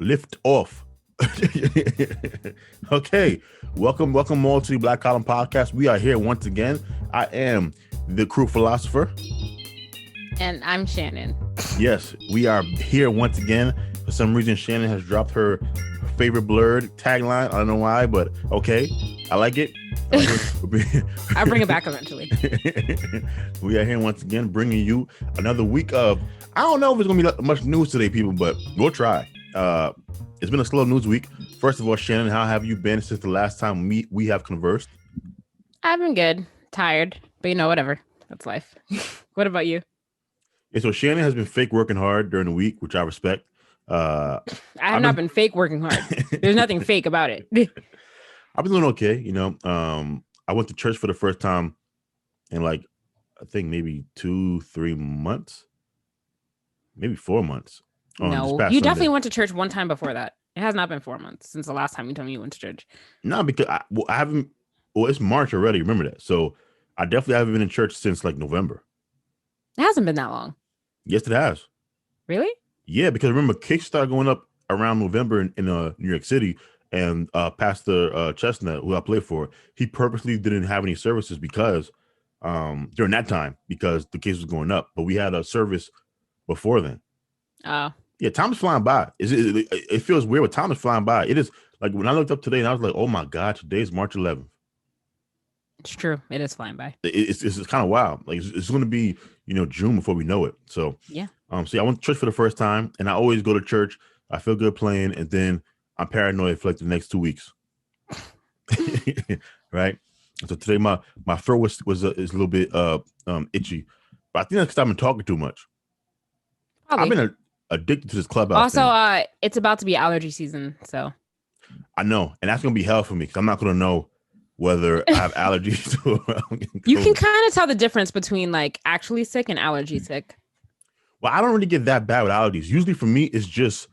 lift off. Okay, welcome all to the Black Column Podcast. We are here once again. I am the crew philosopher. And I'm Shannon. Yes, we are here once again. For some reason, Shannon has dropped her favorite blurred tagline. I don't know why, but okay. I like it. I'll bring it back eventually. We are here once again, bringing you another week of, I don't know if it's going to be much news today, people, but we'll try. It's been a slow news week. First of all, Shannon, how have you been since the last time we have conversed? I've been good. Tired, but whatever. That's life. What about you? Yeah, so Shannon has been fake working hard during the week, which I respect. I have not been fake working hard. There's nothing fake about it. I've been doing okay. I went to church for the first time in I think maybe 2-3 months, maybe 4 months. No, you definitely went to church one time before that. It has not been 4 months since the last time you told me you went to church. No, because I haven't. Well, it's March already. Remember that. So I definitely haven't been in church since November. It hasn't been that long. Yes, it has. Really? Yeah, because remember, kicks started going up around November in New York City, and Pastor Chestnut, who I play for, he purposely didn't have any services because during that time because the case was going up. But we had a service before then. Oh. Yeah, time is flying by. It feels weird, but time is flying by. It is when I looked up today and I was like, oh my God, today is March 11th. It's true. It is flying by. It's kind of wild. It's going to be, June before we know it. So yeah. So I went to church for the first time, and I always go to church. I feel good playing, and then I'm paranoid for the next 2 weeks. Right. So today my throat is a little bit itchy, but I think that's because I've been talking too much. Probably. I've been addicted to this clubhouse. Also, it's about to be allergy season, so I know, and that's gonna be hell for me because I'm not gonna know whether I have allergies. You can kind of tell the difference between actually sick and allergy sick. Well, I don't really get that bad with allergies. Usually for me, it's just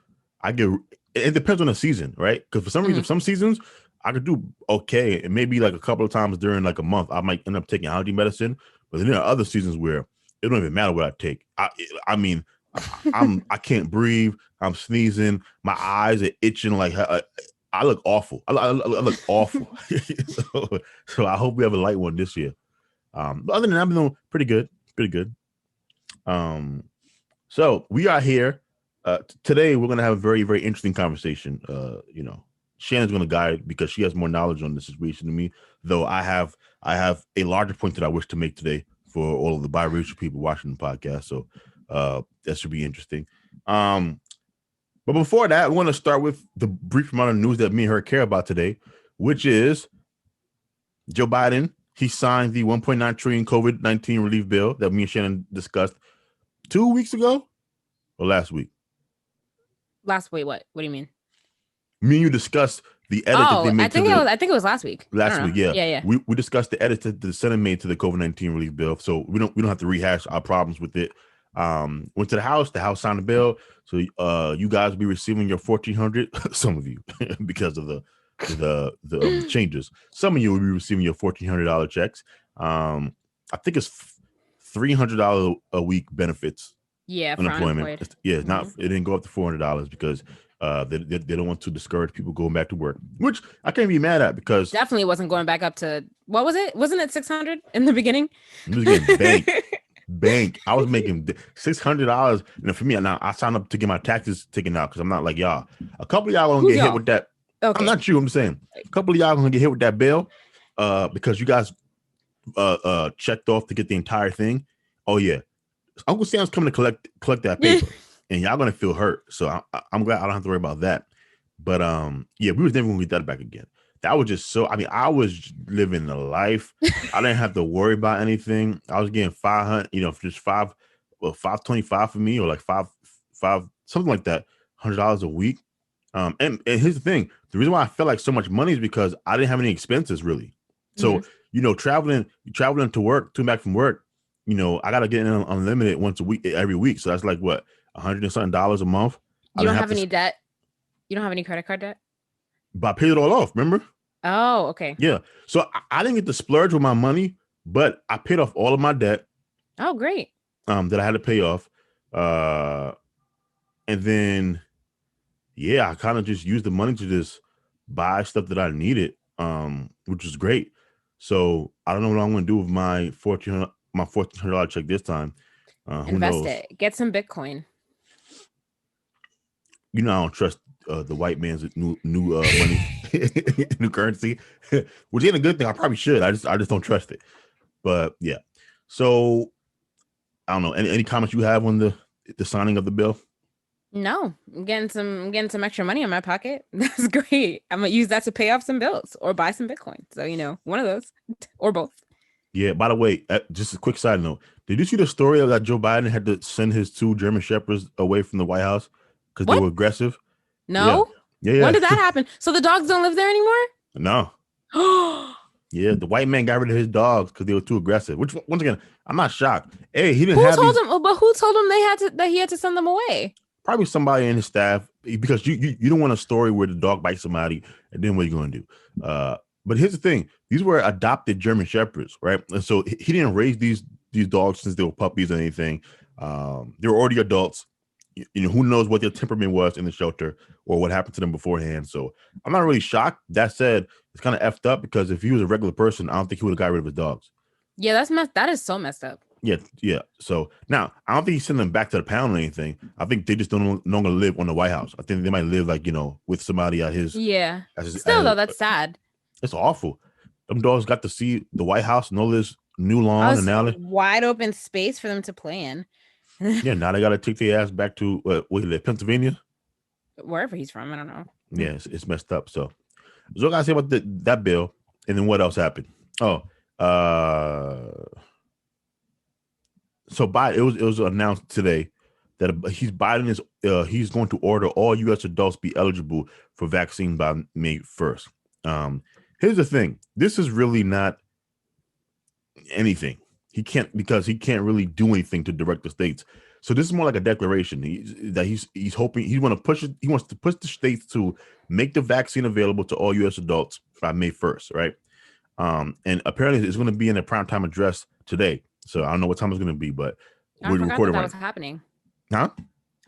it depends on the season, right? Because for some reason, some seasons I could do okay, and maybe a couple of times during a month, I might end up taking allergy medicine. But then there are other seasons where it don't even matter what I take. I mean, I can't breathe. I'm sneezing. My eyes are itching. I look awful. I look awful. So I hope we have a light one this year. But other than that, I've been doing pretty good. Pretty good. So we are here. Today we're going to have a very, very interesting conversation. Shannon's going to guide because she has more knowledge on this situation than me, though I have a larger point that I wish to make today for all of the biracial people watching the podcast. So that should be interesting. But before that, I want to start with the brief amount of news that me and her care about today, which is Joe Biden. He signed the $1.9 trillion COVID-19 relief bill that me and Shannon discussed 2 weeks ago or last week. Last week, what? What do you mean? Me and you discussed the edit that they made. I think it was last week. Last week, yeah. Yeah. We discussed the edit that the Senate made to the COVID-19 relief bill, so we don't have to rehash our problems with it. Went to the House signed the bill, so you guys will be receiving your $1,400. Some of you, because of the changes. Some of you will be receiving your $1,400 checks. I think it's $300 a week benefits. Yeah, unemployment. It didn't go up to $400 because they don't want to discourage people going back to work, which I can't be mad at because definitely wasn't going back up to what was it? Wasn't it 600 in the beginning? It was getting bank. I was making $600. For me, now I signed up to get my taxes taken out because I'm not like y'all. A couple of y'all gonna get hit with that. Okay. I'm not you. I'm saying a couple of y'all gonna get hit with that bill because you guys checked off to get the entire thing. Oh yeah. Uncle Sam's coming to collect that paper, and y'all gonna feel hurt. So I'm glad I don't have to worry about that. But we was never gonna get that back again. That was just so. I mean, I was living the life. I didn't have to worry about anything. I was getting 500, just $525 for me, or five something like that, $100 a week. And here's the thing: the reason why I felt like so much money is because I didn't have any expenses really. So traveling to work, to back from work. I gotta get in unlimited once a week, every week. So that's what, $100 and something a month. You don't have any debt. You don't have any credit card debt. But I paid it all off. Remember? Oh, okay. Yeah. So I didn't get to splurge with my money, but I paid off all of my debt. Oh, great. That I had to pay off, and then yeah, I kind of just used the money to just buy stuff that I needed, which was great. So I don't know what I'm going to do with my $1,400 check this time. Who Invest knows? it. Get some Bitcoin. You know, I don't trust the white man's new money, new currency, which ain't a good thing. I probably should. I just don't trust it. But yeah. So I don't know. Any comments you have on the signing of the bill? No, I'm getting some extra money in my pocket. That's great. I'm gonna use that to pay off some bills or buy some Bitcoin. So, one of those or both. Yeah. By the way, just a quick side note: did you see the story that Joe Biden had to send his 2 German shepherds away from the White House because they What? were aggressive? Yeah. No. Yeah. When Yeah. did that happen? So the dogs don't live there anymore? No. Yeah, the white man got rid of his dogs because they were too aggressive. Which, once again, I'm not shocked. Hey, he didn't Who have told these. him? But who told him that he had to send them away? Probably somebody in his staff, because you don't want a story where the dog bites somebody and then what are you going to do? But here's the thing: these were adopted German shepherds, right? And so he didn't raise these dogs since they were puppies or anything. They were already adults. Who knows what their temperament was in the shelter or what happened to them beforehand. So I'm not really shocked. That said, it's kind of effed up because if he was a regular person, I don't think he would have got rid of his dogs. Yeah, that is so messed up. Yeah. So now I don't think he's sending them back to the pound or anything. I think they just don't no longer live on the White House. I think they might live with somebody at his. Yeah. Still though, that's sad. It's awful. Them dogs got to see the White House and all this new lawn, and now wide open space for them to play in. Yeah, now they got to take their ass back to Pennsylvania, wherever he's from. I don't know. Yeah, it's messed up. So what I say about that bill, and then what else happened? Oh, so Biden, it was announced today that he's going to order all U.S. adults be eligible for vaccine by May 1st. Here's the thing: this is really not anything. He can't really do anything to direct the states. So this is more like a declaration he's hoping he wants to push the states to make the vaccine available to all U.S. adults by May 1st, right? And apparently it's going to be in a primetime address today. So I don't know what time it's going to be, but we're recording that was happening. Huh?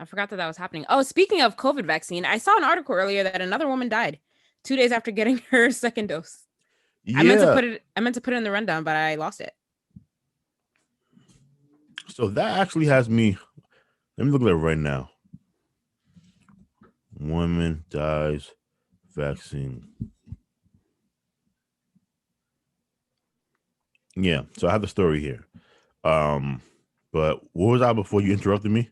I forgot that was happening. Oh, speaking of COVID vaccine, I saw an article earlier that another woman died 2 days after getting her second dose. Yeah. I meant to put it in the rundown, but I lost it. So that actually has me. Let me look at it right now. Woman dies vaccine. Yeah, so I have the story here. But what was I before you interrupted me?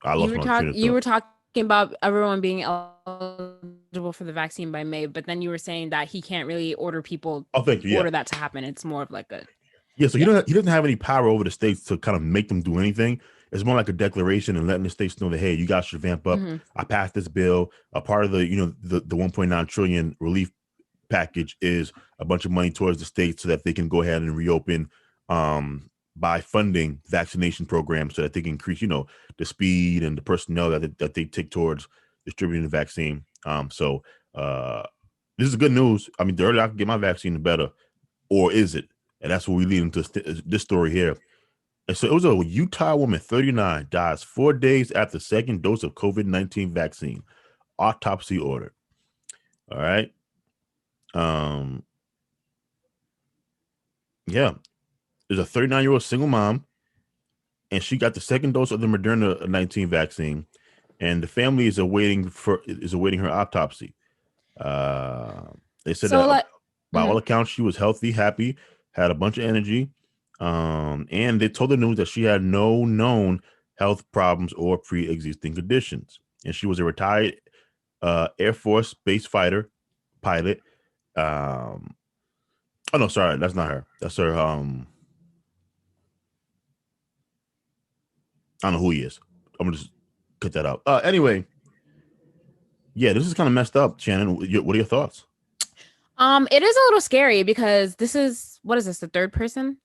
I lost my train of thought. You were talking about everyone being eligible for the vaccine by May, but then you were saying that he can't really order people order that to happen. It's more of like a he doesn't have any power over the states to kind of make them do anything. It's more like a declaration and letting the states know that, hey, you guys should vamp up. Mm-hmm. I passed this bill. A part of the the 1.9 trillion relief package is a bunch of money towards the states so that they can go ahead and reopen by funding vaccination programs so that they can increase, the speed and the personnel that they take towards distributing the vaccine. So this is good news. I mean, the earlier I can get my vaccine, the better. Or is it? And that's what we lead into this story here. And so it was a Utah woman, 39, dies 4 days after second dose of COVID-19 vaccine. Autopsy ordered. All right. Yeah. There's a 39-year-old single mom, and she got the second dose of the Moderna 19 vaccine, and the family is awaiting her autopsy. They said by all accounts, she was healthy, happy, had a bunch of energy, and they told the news that she had no known health problems or pre-existing conditions, and she was a retired Air Force base fighter pilot. Oh no, sorry, that's not her. That's her. I don't know who he is. I'm gonna just cut that out. Anyway, yeah, this is kind of messed up, Shannon. What are your thoughts? It is a little scary because what is this, the third person?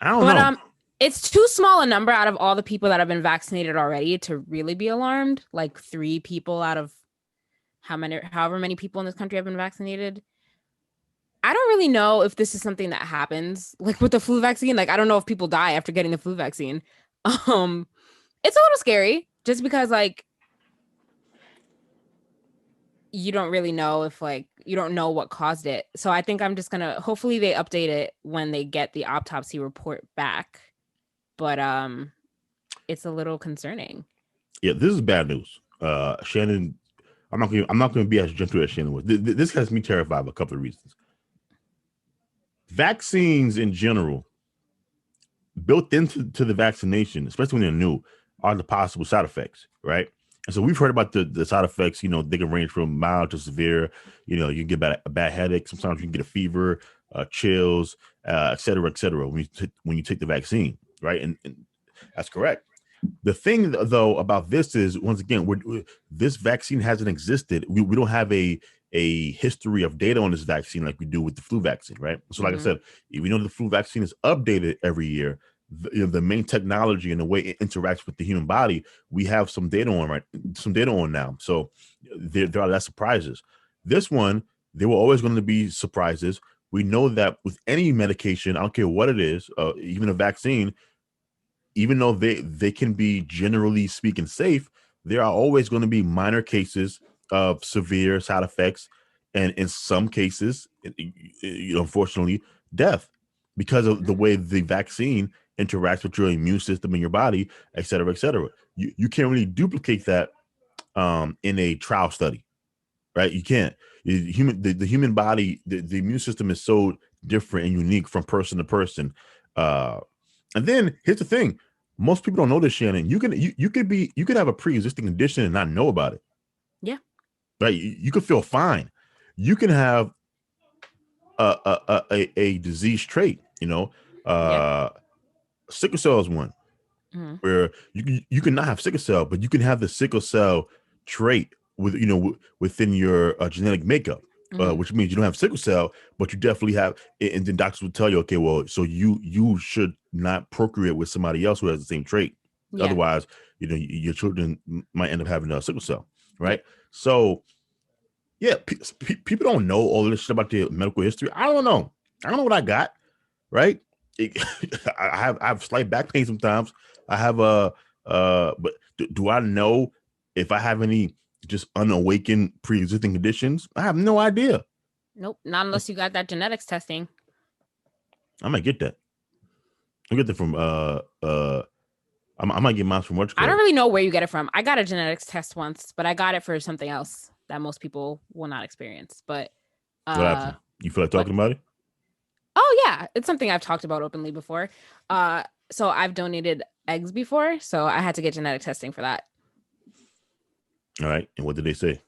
I don't know. It's too small a number out of all the people that have been vaccinated already to really be alarmed. Like 3 people out of however many people in this country have been vaccinated. I don't really know if this is something that happens like with the flu vaccine. Like, I don't know if people die after getting the flu vaccine. It's a little scary. just because like you don't really know if like you don't know what caused it. So I think I'm just gonna hopefully they update it when they get the autopsy report back. But it's a little concerning. Yeah, this is bad news. Shannon, I'm not gonna be as gentle as Shannon was. This has me terrified for a couple of reasons. Vaccines in general, built into the vaccination, especially when they're new, are the possible side effects, right? And so we've heard about the side effects. You know, they can range from mild to severe. You know, you can get a bad headache. Sometimes you can get a fever, chills, et cetera, when you take the vaccine, right? And that's correct. The thing, though, about this is, once again, this vaccine hasn't existed. We don't have a history of data on this vaccine like we do with the flu vaccine, right? So, like I said, we know the flu vaccine is updated every year. The main technology and the way it interacts with the human body, we have some data on now. So there are less surprises. This one, there were always going to be surprises. We know that with any medication, I don't care what it is, even a vaccine, even though they can be generally speaking safe, there are always going to be minor cases of severe side effects, and in some cases, unfortunately, death because of the way the vaccine interacts with your immune system in your body, et cetera, et cetera. You can't really duplicate that in a trial study, right? You can't. The human body, the immune system is so different and unique from person to person. And then here's the thing: most people don't know this, Shannon. You could have a pre-existing condition and not know about it. Yeah. Right. You could feel fine. You can have a disease trait. Sickle cell is one where you can not have sickle cell, but you can have the sickle cell trait within your genetic makeup. Which means you don't have sickle cell, but you definitely have it. And then doctors will tell you, okay, well, so you should not procreate with somebody else who has the same trait. Yeah. Otherwise, your children might end up having a sickle cell, right? Yeah. So, yeah, people don't know all this shit about their medical history. I don't know what I got, right? I have slight back pain sometimes. I have but do I know if I have any just unawakened pre-existing conditions? I have no idea. Nope, not unless you got that genetics testing. I might get that. I get that from I might get mine from what? I don't really know where you get it from. I got a genetics test once, but I got it for something else that most people will not experience. But what happened? You feel like talking about it? Oh yeah, it's something I've talked about openly before. So I've donated eggs before, so I had to get genetic testing for that. All right, and what did they say?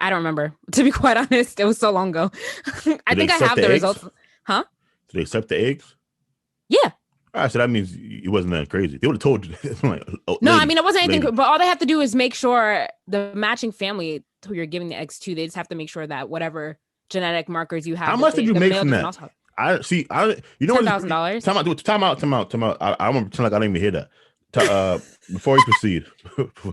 I don't remember. To be quite honest, it was so long ago. I think I have the results. Huh? Did they accept the eggs? Yeah. All right, so that means it wasn't that crazy. They would have told you. No, I mean, it wasn't anything, but all they have to do is make sure the matching family who you're giving the eggs to, they just have to make sure that whatever genetic markers you have. How much did you make from that? $10,000. Time out. I want to pretend like I didn't even hear that. Before we proceed, here's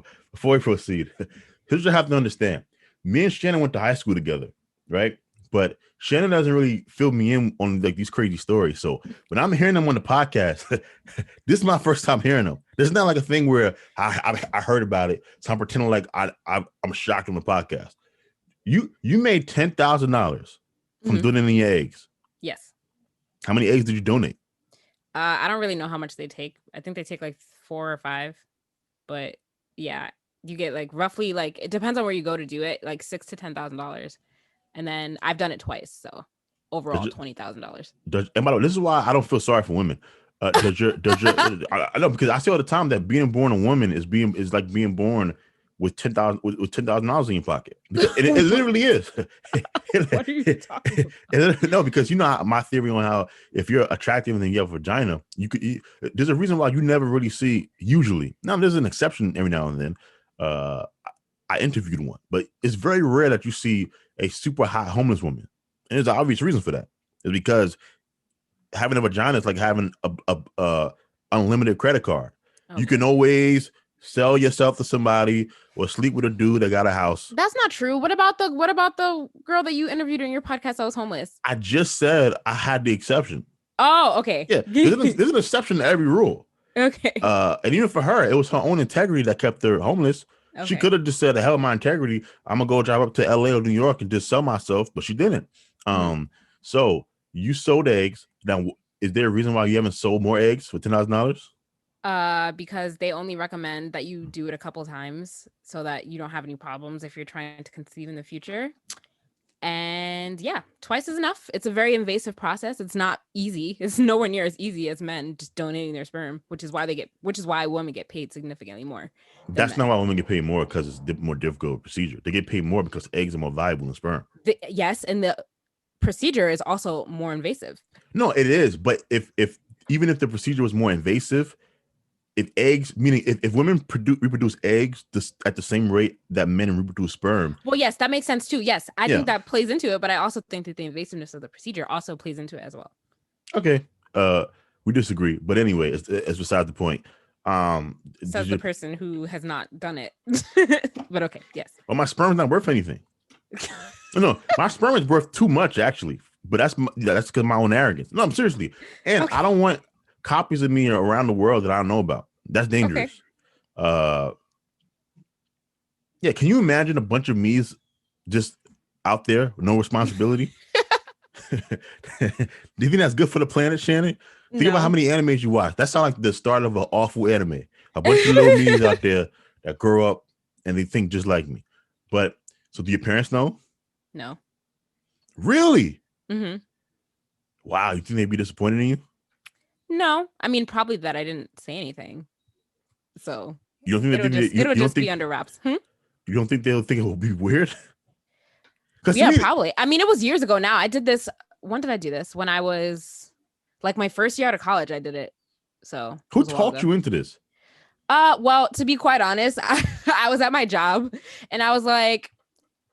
what you have to understand. Me and Shannon went to high school together, right? But Shannon doesn't really fill me in on like these crazy stories. So when I'm hearing them on the podcast, this is my first time hearing them. This is not like a thing where I heard about it, so I'm pretending like I'm shocked on the podcast. You made $10,000 from donating eggs. Yes. How many eggs did you donate? I don't really know how much they take. I think they take like 4 or 5, but yeah, you get like roughly like it depends on where you go to do it, like $6,000 to $10,000, and then I've done it twice, so overall $20,000. And by the way, this is why I don't feel sorry for women. I know, because I see all the time that being born a woman is like being born with $10,000 in your pocket. It literally is. What are you talking about? No, because you know my theory on how if you're attractive and then you have a vagina, there's a reason why you never really see. Usually, now there's an exception every now and then. I interviewed one, but it's very rare that you see a super hot homeless woman, and there's an obvious reason for that. It's because having a vagina is like having a unlimited credit card. Okay. You can always sell yourself to somebody or sleep with a dude that got a house. That's not true. What about the girl that you interviewed in your podcast that was homeless? I just said I had the exception. Oh, okay. Yeah, there's an exception to every rule. Okay. And even for her, it was her own integrity that kept her homeless. Okay. She could have just said, "The hell with my integrity. I'm gonna go drive up to LA or New York and just sell myself," but she didn't. So you sold eggs. Now, is there a reason why you haven't sold more eggs for $10,000? Because they only recommend that you do it a couple times so that you don't have any problems if you're trying to conceive in the future. And yeah, twice is enough. It's a very invasive process. It's not easy. It's nowhere near as easy as men just donating their sperm, which is why women get paid significantly more. That's not why women get paid more, because it's a more difficult procedure. They get paid more because eggs are more valuable than sperm. Yes, and the procedure is also more invasive. No, it is. But if even if the procedure was more invasive, if eggs, meaning if women reproduce eggs at the same rate that men reproduce sperm. Well, yes, that makes sense too. Yes, I think that plays into it, but I also think that the invasiveness of the procedure also plays into it as well. Okay. We disagree, but anyway, it's beside the point. Says the person who has not done it. But okay, yes. Well, my sperm's not worth anything. No, my sperm is worth too much, actually. But that's because of my own arrogance. No, I'm seriously. And I don't want copies of me around the world that I don't know about. That's dangerous. Okay. Yeah, can you imagine a bunch of me's just out there with no responsibility? Do you think that's good for the planet, Shannon? Think about how many animes you watch. That sounds like the start of an awful anime. A bunch of little me's out there that grow up and they think just like me. But so do your parents know? No. Really? Mm-hmm. Wow, you think they'd be disappointed in you? No, I mean probably that I didn't say anything. So you don't think it'll just be under wraps? You don't think they'll think it will be weird? Yeah, probably. I mean, it was years ago now. I did this. When did I do this? When I was like my first year out of college, I did it. So who talked you into this? Well, to be quite honest, I was at my job and I was like,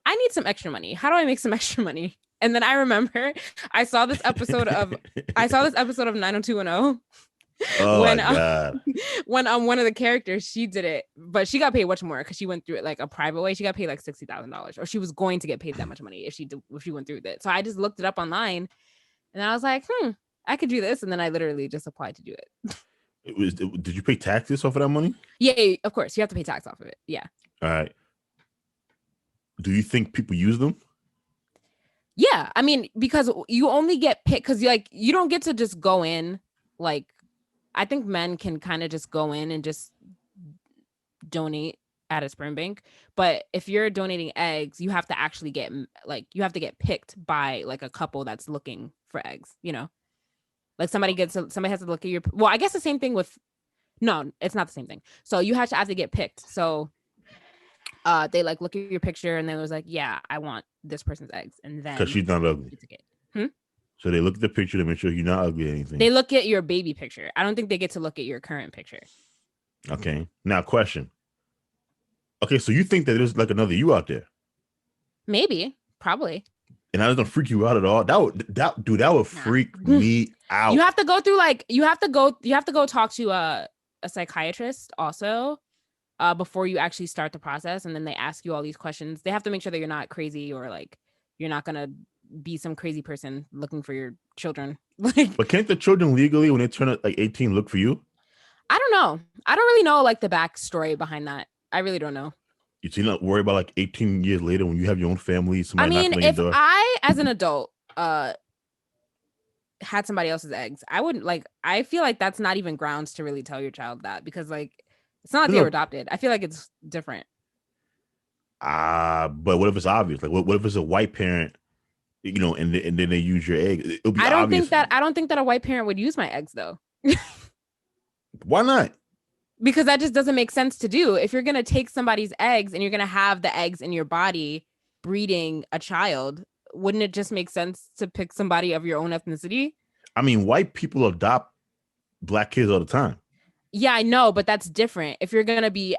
I need some extra money. How do I make some extra money? And then I remember I saw this episode of 90210. Oh when, my God. When one of the characters, she did it, but she got paid much more because she went through it like a private way. She got paid like $60,000, or she was going to get paid that much money if she went through it. So I just looked it up online and I was like, I could do this. And then I literally just applied to do it. Did you pay taxes off of that money? Yeah, of course. You have to pay tax off of it. Yeah. All right. Do you think people use them? Yeah. I mean, because you only get picked because you don't get to just go in. Like, I think men can kind of just go in and just donate at a sperm bank. But if you're donating eggs, you have to actually get picked by like a couple that's looking for eggs, Like somebody has to look at your, well, I guess the same thing with, no, it's not the same thing. So you have to get picked. So they like look at your picture and then it was like, yeah, I want this person's eggs. And then because she's not ugly. So they look at the picture to make sure you're not ugly or anything. They look at your baby picture. I don't think they get to look at your current picture. Okay. Now question. Okay, so you think that there's like another you out there? Maybe. Probably. And that doesn't freak you out at all? That would freak me out. You have to go through you have to go talk to a psychiatrist also before you actually start the process. And then they ask you all these questions. They have to make sure that you're not crazy or like you're not going to be some crazy person looking for your children. But can't the children legally, when they turn like 18, look for you? I don't know. I don't really know like the backstory behind that. I really don't know. You not worry about like 18 years later when you have your own family. I mean, if I, as an adult, had somebody else's eggs, I wouldn't like. I feel like that's not even grounds to really tell your child that because like it's not like they were adopted. I feel like it's different. But what if it's obvious? Like, what if it's a white parent? And then they use your egg. I don't think that a white parent would use my eggs though. Why not? Because that just doesn't make sense to do. If you're going to take somebody's eggs and you're going to have the eggs in your body breeding a child, wouldn't it just make sense to pick somebody of your own ethnicity? I mean, white people adopt black kids all the time. Yeah, I know, but that's different. If you're going to be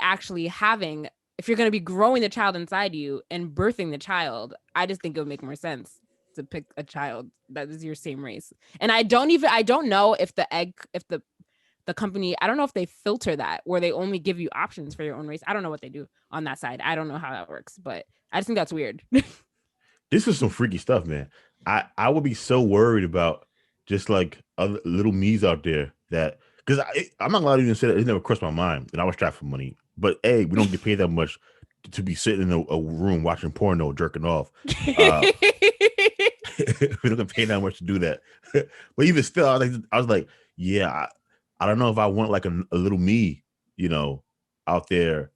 growing the child inside you and birthing the child, I just think it would make more sense to pick a child that is your same race. And I don't know if the company, I don't know if they filter that where they only give you options for your own race. I don't know what they do on that side. I don't know how that works, but I just think that's weird. This is some freaky stuff, man. I would be so worried about just like other little me's out there that, because I'm not allowed to even say that. It never crossed my mind that I was strapped for money. But we don't get paid that much to be sitting in a room watching porno, jerking off. We don't get paid that much to do that. But even still, I was like, yeah, I don't know if I want like a little me, out there,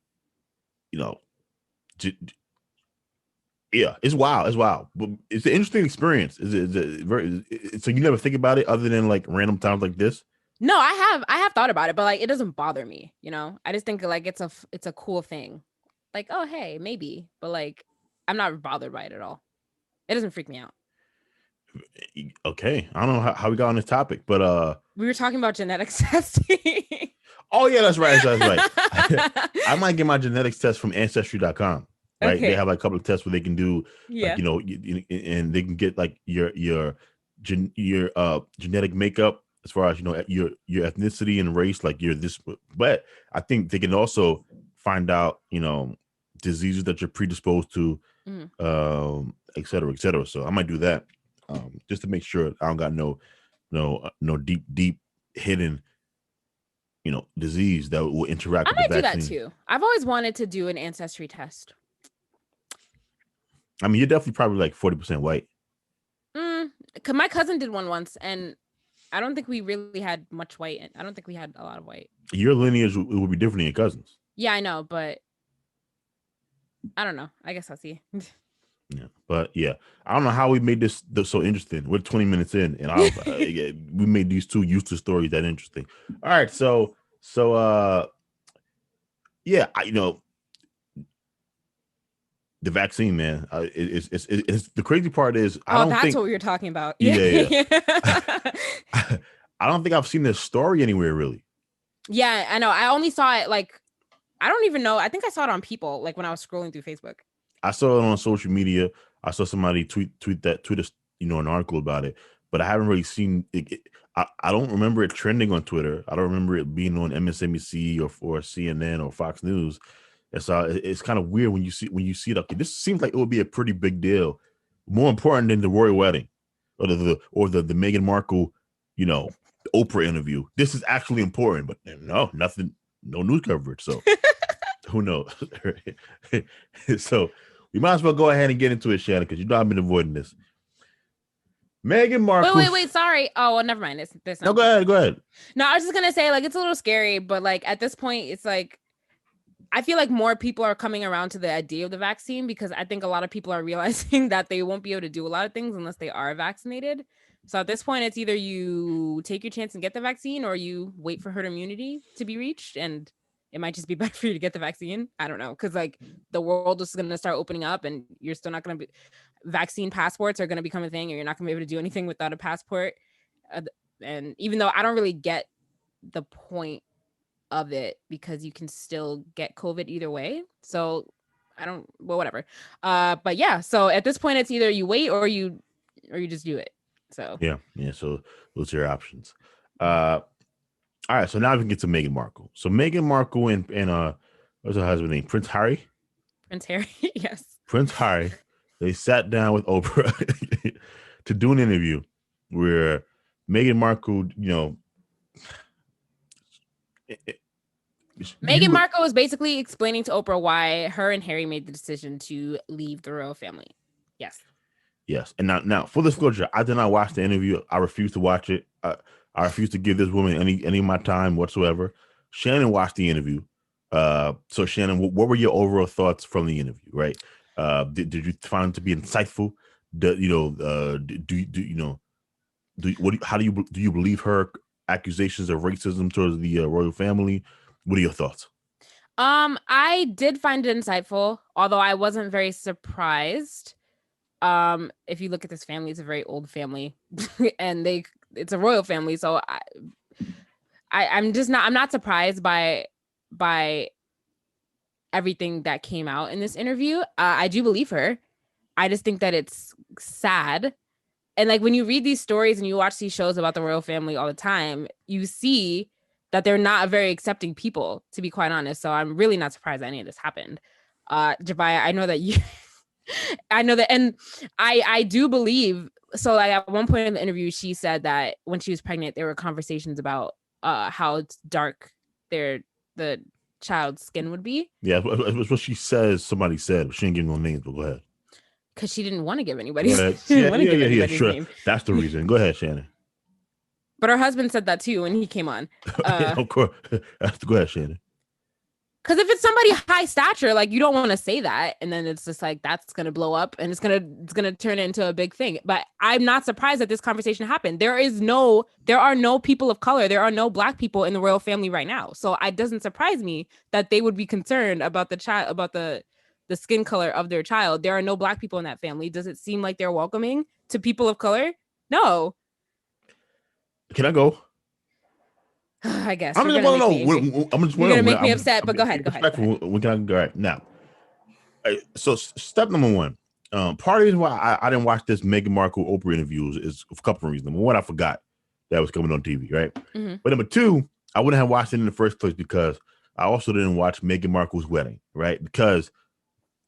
yeah, it's wild. It's wild, but it's an interesting experience. Is it very? So you never think about it other than like random times like this? No, I have thought about it, but like it doesn't bother me. I just think like it's a cool thing. Like, oh hey, maybe, but like I'm not bothered by it at all. It doesn't freak me out. Okay, I don't know how we got on this topic, but we were talking about genetics testing. Oh yeah, that's right. That's right. I might get my genetics test from Ancestry.com. Right, okay. They have like a couple of tests where they can do, like, and they can get like your genetic makeup as far as your ethnicity and race, like you're this. But I think they can also find out diseases that you're predisposed to, et cetera, et cetera. So I might do that just to make sure I don't got no deep hidden disease that will interact with the vaccine. I might do that too. I've always wanted to do an ancestry test. I mean, you're definitely probably like 40% white. Cause my cousin did one once, and I don't think we really had much white. I don't think we had a lot of white. Your lineage would be different than your cousins. Yeah, I know, but I don't know. I guess I'll see. Yeah, but yeah, I don't know how we made this so interesting. We're 20 minutes in, and we made these two useless stories that interesting. All right, so yeah, the vaccine, man. It's the crazy part is that's what we were talking about. Yeah. I don't think I've seen this story anywhere really. Yeah, I know. I only saw it like I don't even know. I think I saw it on People, like when I was scrolling through Facebook. I saw it on social media. I saw somebody tweet an article about it, but I haven't really seen it. I don't remember it trending on Twitter. I don't remember it being on MSNBC or CNN or Fox News. And so it's kind of weird when you see it. Okay, this seems like it would be a pretty big deal, more important than the royal wedding or the Meghan Markle, Oprah interview. This is actually important, but no, nothing, no news coverage. So who knows? So we might as well go ahead and get into it, Shannon, because I've been avoiding this. Meghan Markle. Wait. Sorry. Oh, well, never mind. This. No, go ahead. No, I was just gonna say, like, it's a little scary, but like at this point, it's like I feel like more people are coming around to the idea of the vaccine because I think a lot of people are realizing that they won't be able to do a lot of things unless they are vaccinated. So at this point, it's either you take your chance and get the vaccine or you wait for herd immunity to be reached. And it might just be better for you to get the vaccine. I don't know. Because like the world is going to start opening up and you're still not going to be vaccine passports are going to become a thing and you're not going to be able to do anything without a passport. And even though I don't really get the point of it because you can still get COVID either way. So whatever. But yeah, so at this point it's either you wait or you just do it. So yeah. So those are your options. All right, so now we can get to Meghan Markle. So Meghan Markle and what's her husband's name? Prince Harry? Prince Harry, yes. Prince Harry. They sat down with Oprah to do an interview where Meghan Markle, Meghan Markle was basically explaining to Oprah why her and Harry made the decision to leave the royal family. Yes. And now for disclosure, I did not watch the interview. I refuse to watch it. I refuse to give this woman any of my time whatsoever. Shannon watched the interview. So Shannon, what were your overall thoughts from the interview? Right? Did you find it to be insightful? Do you believe her accusations of racism towards the royal family? What are your thoughts? I did find it insightful, although I wasn't very surprised. If you look at this family, it's a very old family and it's a royal family. So I'm not surprised by everything that came out in this interview. I do believe her. I just think that it's sad. And like when you read these stories and you watch these shows about the royal family all the time, you see that they're not a very accepting people, to be quite honest. So I'm really not surprised that any of this happened. Jabaya, I know that you I know that, and I do believe so. Like at one point in the interview, she said that when she was pregnant, there were conversations about how dark the child's skin would be. Yeah, that's what she says. Somebody said she didn't give no names, but go ahead. Because she didn't want to give anybody's. Sure. Name. That's the reason. Go ahead, Shannon. But her husband said that too when he came on. Of course. Go ahead, Shannon. Because if it's somebody high stature, like you don't want to say that, and then it's just like that's gonna blow up and it's gonna turn into a big thing. But I'm not surprised that this conversation happened. There are no people of color, there are no Black people in the royal family right now. So it doesn't surprise me that they would be concerned about the child, about the skin color of their child. There are no Black people in that family. Does it seem like they're welcoming to people of color? No. Can I go? I guess I'm just want to know. I'm just gonna make me upset, but go ahead. Go ahead. We can go right now. So step number one. Part of the reason why I didn't watch this Meghan Markle Oprah interviews is a couple of reasons. Number one, I forgot that was coming on TV, right? Mm-hmm. But number two, I wouldn't have watched it in the first place because I also didn't watch Meghan Markle's wedding, right? Because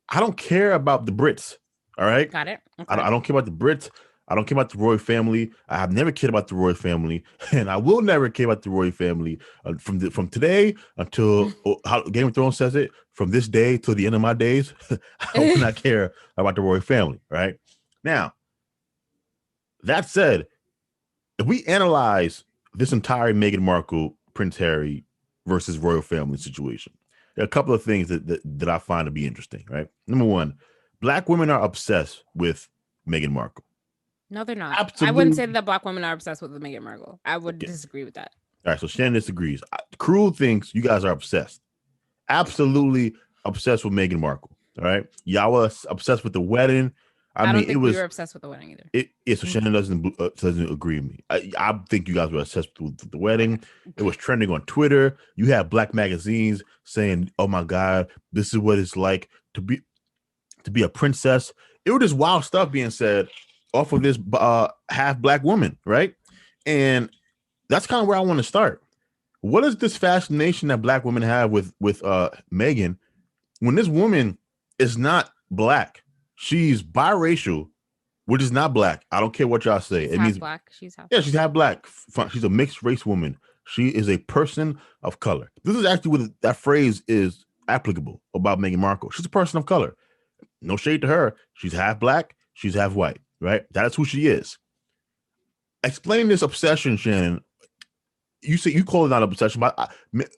I don't care about the Brits. All right, got it. Okay. I don't care about the Brits. I don't care about the royal family. I have never cared about the royal family, and I will never care about the royal family from today until how Game of Thrones says it. From this day till the end of my days, I will not care about the royal family. Right now, that said, if we analyze this entire Meghan Markle, Prince Harry versus royal family situation, there are a couple of things that I find to be interesting. Right, number one, Black women are obsessed with Meghan Markle. No, they're not. Absolutely. I wouldn't say that Black women are obsessed with Meghan Markle. I would disagree with that. All right, so Shannon disagrees. Cruel thinks you guys are obsessed. Absolutely obsessed with Meghan Markle. All right, y'all were obsessed with the wedding. I don't think we were obsessed with the wedding either. So Shannon doesn't agree with me. I think you guys were obsessed with the wedding. It was trending on Twitter. You had Black magazines saying, "Oh my God, this is what it's like to be a princess." It was just wild stuff being said off of this half Black woman, right? And that's kind of where I want to start. What is this fascination that Black women have with Meghan when this woman is not Black? She's biracial, which is not Black. I don't care what y'all say. She's half Black. She's half Black. She's a mixed race woman. She is a person of color. This is actually what that phrase is applicable about Meghan Markle. She's a person of color. No shade to her. She's half Black. She's half white. Right? That's who she is. Explain this obsession, Shannon. You say you call it not obsession, but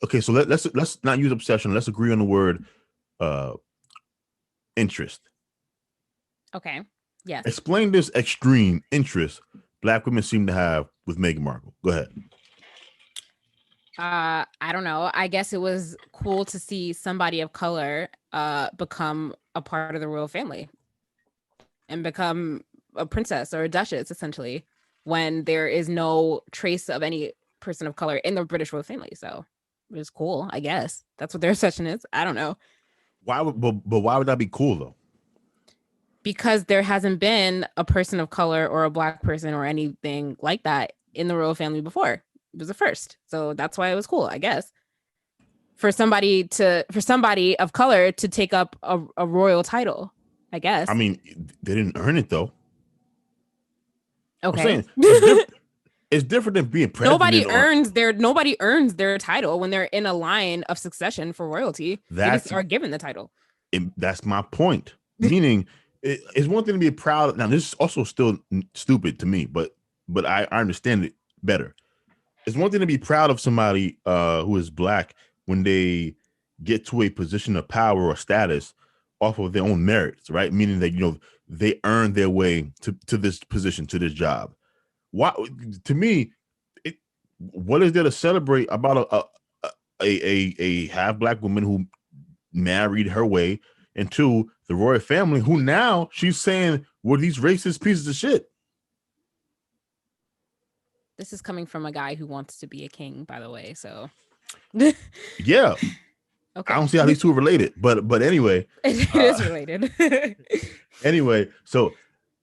okay. So let's not use obsession. Let's agree on the word interest. Okay. Yes. Explain this extreme interest Black women seem to have with Meghan Markle. Go ahead. I don't know. I guess it was cool to see somebody of color become a part of the royal family and become a princess or a duchess, essentially, when there is no trace of any person of color in the British royal family. So it was cool, I guess. That's what their obsession is. I don't know. Why would that be cool though? Because there hasn't been a person of color or a Black person or anything like that in the royal family before. It was the first. So that's why it was cool, I guess. For somebody of color to take up a royal title, I guess. I mean, they didn't earn it though. Okay. It's different than being president. Nobody earns their title when they're in a line of succession for royalty. They just are given the title. That's my point. Meaning, it's one thing to be proud of. Now, this is also still stupid to me, but I understand it better. It's one thing to be proud of somebody who is Black when they get to a position of power or status off of their own merits, right? Meaning that they earn their way to this position, to this job. Why? To me, what is there to celebrate about a half Black woman who married her way into the royal family, who now she's saying were these racist pieces of shit? This is coming from a guy who wants to be a king, by the way. So, yeah. Okay. I don't see how these two are related, but anyway, it is related. Anyway, so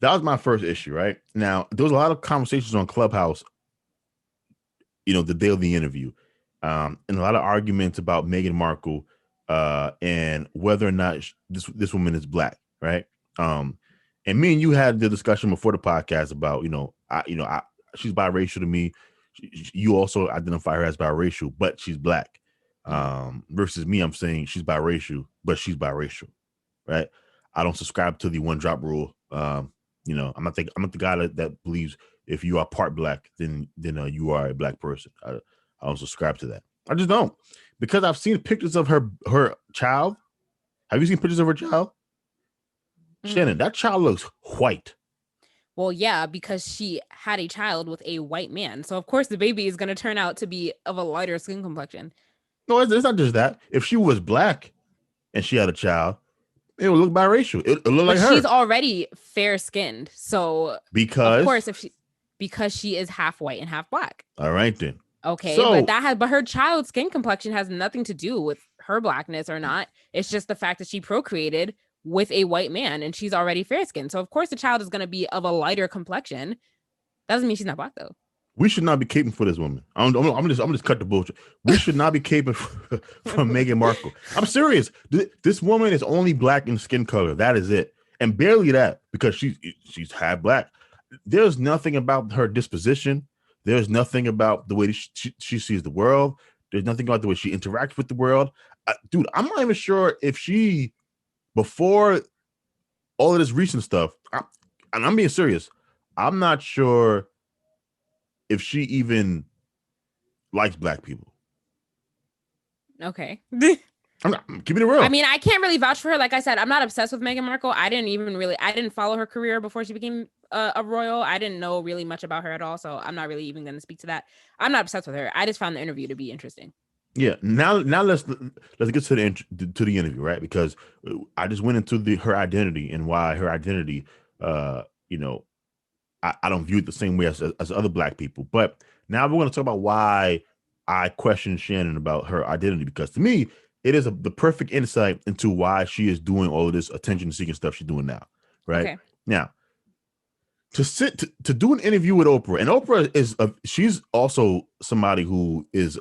that was my first issue, right? Now, there was a lot of conversations on Clubhouse, the day of the interview, and a lot of arguments about Meghan Markle and whether or not this woman is Black, right? And me and you had the discussion before the podcast about, she's biracial to me. you also identify her as biracial, but she's black. Versus me, I'm saying she's biracial, but she's biracial, right? I don't subscribe to the one drop rule. I'm not the guy that believes if you are part black, then you are a black person. I don't subscribe to that. I just don't, because I've seen pictures of her child. Have you seen pictures of her child? Shannon, that child looks white. Well, yeah, because she had a child with a white man. So, of course, the baby is going to turn out to be of a lighter skin complexion. No, it's not just that. If she was black and she had a child, it would look biracial. It would look like her. She's already fair-skinned. So, because of course, because she is half white and half black. All right, then. Okay, so, but her child's skin complexion has nothing to do with her blackness or not. It's just the fact that she procreated with a white man and she's already fair skinned. So of course the child is going to be of a lighter complexion. Doesn't mean she's not black though. We should not be caping for this woman. I'm just cut the bullshit. We should not be caping from Meghan Markle. I'm serious. This woman is only black in skin color. That is it, and barely that, because she's half black. There's nothing about her disposition. There's nothing about the way she sees the world. There's nothing about the way she interacts with the world. Dude, I'm not even sure if she, before all of this recent stuff, and I'm being serious, I'm not sure if she even likes black people. Okay. I'm keeping it real. I mean, I can't really vouch for her. Like I said, I'm not obsessed with Meghan Markle. I didn't follow her career before she became a royal. I didn't know really much about her at all. So I'm not really even going to speak to that. I'm not obsessed with her. I just found the interview to be interesting. Yeah. Now let's get to the interview, right? Because I just went into her identity and why her identity, I don't view it the same way as other black people. But now we're going to talk about why I question Shannon about her identity, because to me, it is the perfect insight into why she is doing all of this attention-seeking stuff she's doing now, right? Okay. Now, to do an interview with Oprah, and Oprah she's also somebody who is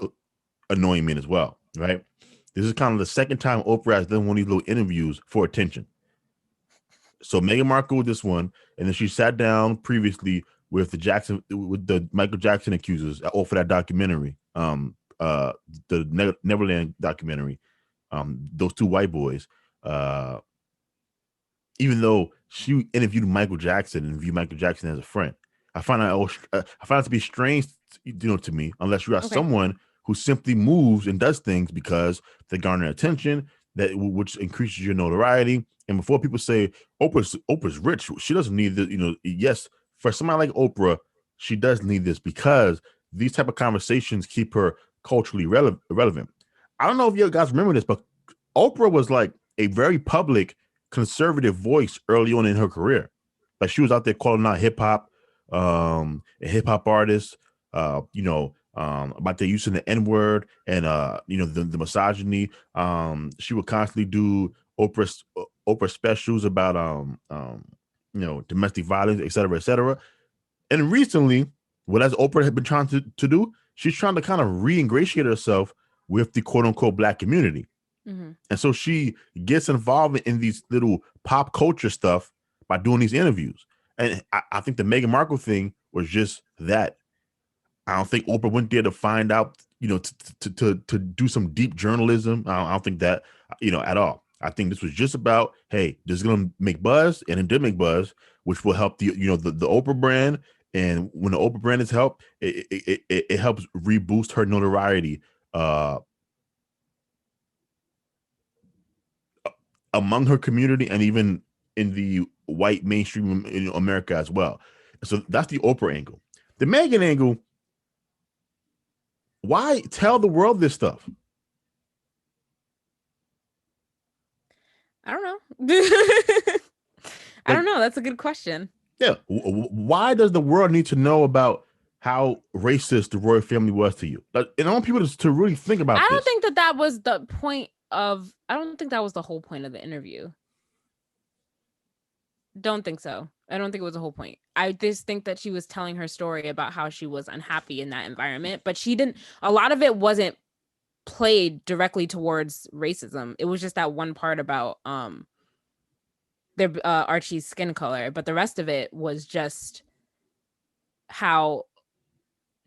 annoying me as well, right? This is kind of the second time Oprah has done one of these little interviews for attention. So Meghan Markle with this one, and then she sat down previously with the Michael Jackson accusers for that documentary, the Neverland documentary. Those two white boys. Even though she interviewed Michael Jackson and viewed Michael Jackson as a friend, I find it to be strange, to me, unless you are someone who simply moves and does things because they garner attention, which increases your notoriety. And before people say Oprah's rich, she doesn't need this. Yes, for somebody like Oprah, she does need this because these type of conversations keep her culturally relevant. I don't know if you guys remember this, but Oprah was like a very public conservative voice early on in her career. Like she was out there calling out hip hop, a hip hop artist, about the use of the N-word and the misogyny. She would constantly do Oprah specials about domestic violence, et cetera, et cetera. And recently, what as Oprah had been trying to do, she's trying to kind of re-ingratiate herself with the quote unquote black community. Mm-hmm. And so she gets involved in these little pop culture stuff by doing these interviews. And I think the Meghan Markle thing was just that. I don't think Oprah went there to find out, to do some deep journalism. I don't think that, at all. I think this was just about, hey, this is going to make buzz, and it did make buzz, which will help the Oprah brand. And when the Oprah brand is helped, it helps reboost her notoriety among her community and even in the white mainstream in America as well. So that's the Oprah angle. The Meghan angle, why tell the world this stuff? I don't know. I don't know. That's a good question. Yeah. Why does the world need to know about how racist the royal family was to you? And I want people to really think about this. I don't think that was the point of, I don't think that was the whole point of the interview. Don't think so. I don't think it was the whole point. I just think that she was telling her story about how she was unhappy in that environment, but a lot of it wasn't played directly towards racism. It was just that one part about their Archie's skin color, but the rest of it was just how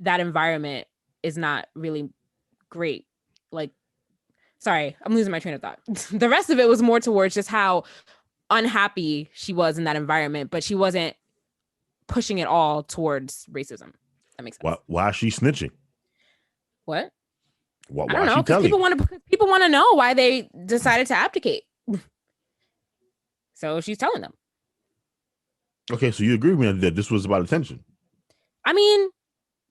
that environment is not really great. Like, sorry, I'm losing my train of thought. The rest of it was more towards just how unhappy she was in that environment, but she wasn't pushing it all towards racism. That makes sense. Why is she snitching? What? Why I don't know, because people want to know why they decided to abdicate. So she's telling them. Okay, so you agree with me that this was about attention? I mean,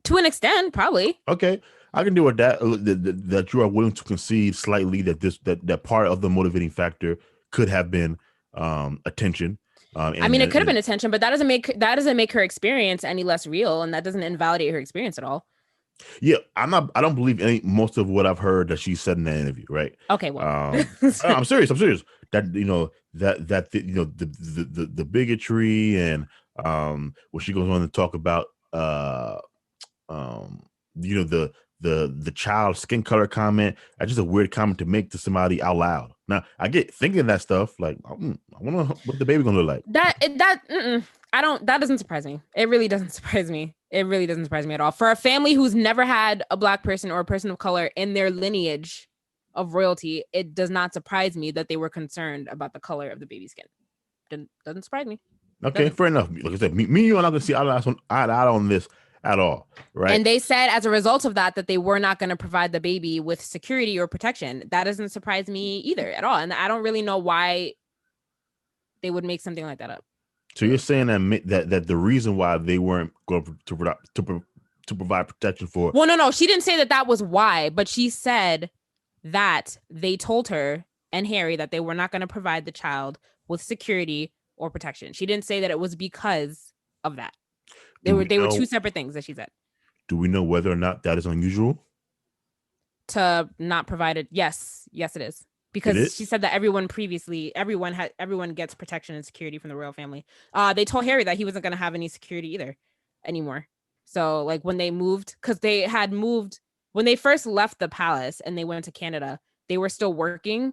to an extent, probably. Okay, I can deal with that. That you are willing to concede slightly that that part of the motivating factor could have been attention. I mean, it could have been attention, but that doesn't make her experience any less real, and that doesn't invalidate her experience at all. Yeah, I don't believe most of what I've heard that she said in that interview, right? Okay, well, I'm serious. That the bigotry and when she goes on to talk about the child skin color comment. That's just a weird comment to make to somebody out loud. Now I get thinking that stuff like I wonder what the baby gonna look like. That doesn't surprise me. It really doesn't surprise me. It really doesn't surprise me at all. For a family who's never had a Black person or a person of color in their lineage of royalty, it does not surprise me that they were concerned about the color of the baby's skin. Doesn't surprise me. Okay, fair enough. Like I said, me and you are not gonna see eye to eye on this at all, right? And they said as a result of that they were not going to provide the baby with security or protection. That doesn't surprise me either at all. And I don't really know why they would make something like that up. So you're saying that the reason why they weren't going to provide protection for? Well, no, she didn't say that was why, but she said that they told her and Harry that they were not going to provide the child with security or protection. She didn't say that it was because of that. They were two separate things that she said. Do we know whether or not that is unusual? To not provide it? Yes, it is. Because she said that everyone gets protection and security from the royal family. They told Harry that he wasn't going to have any security either anymore. So like when they moved, because they had moved when they first left the palace and they went to Canada, they were still working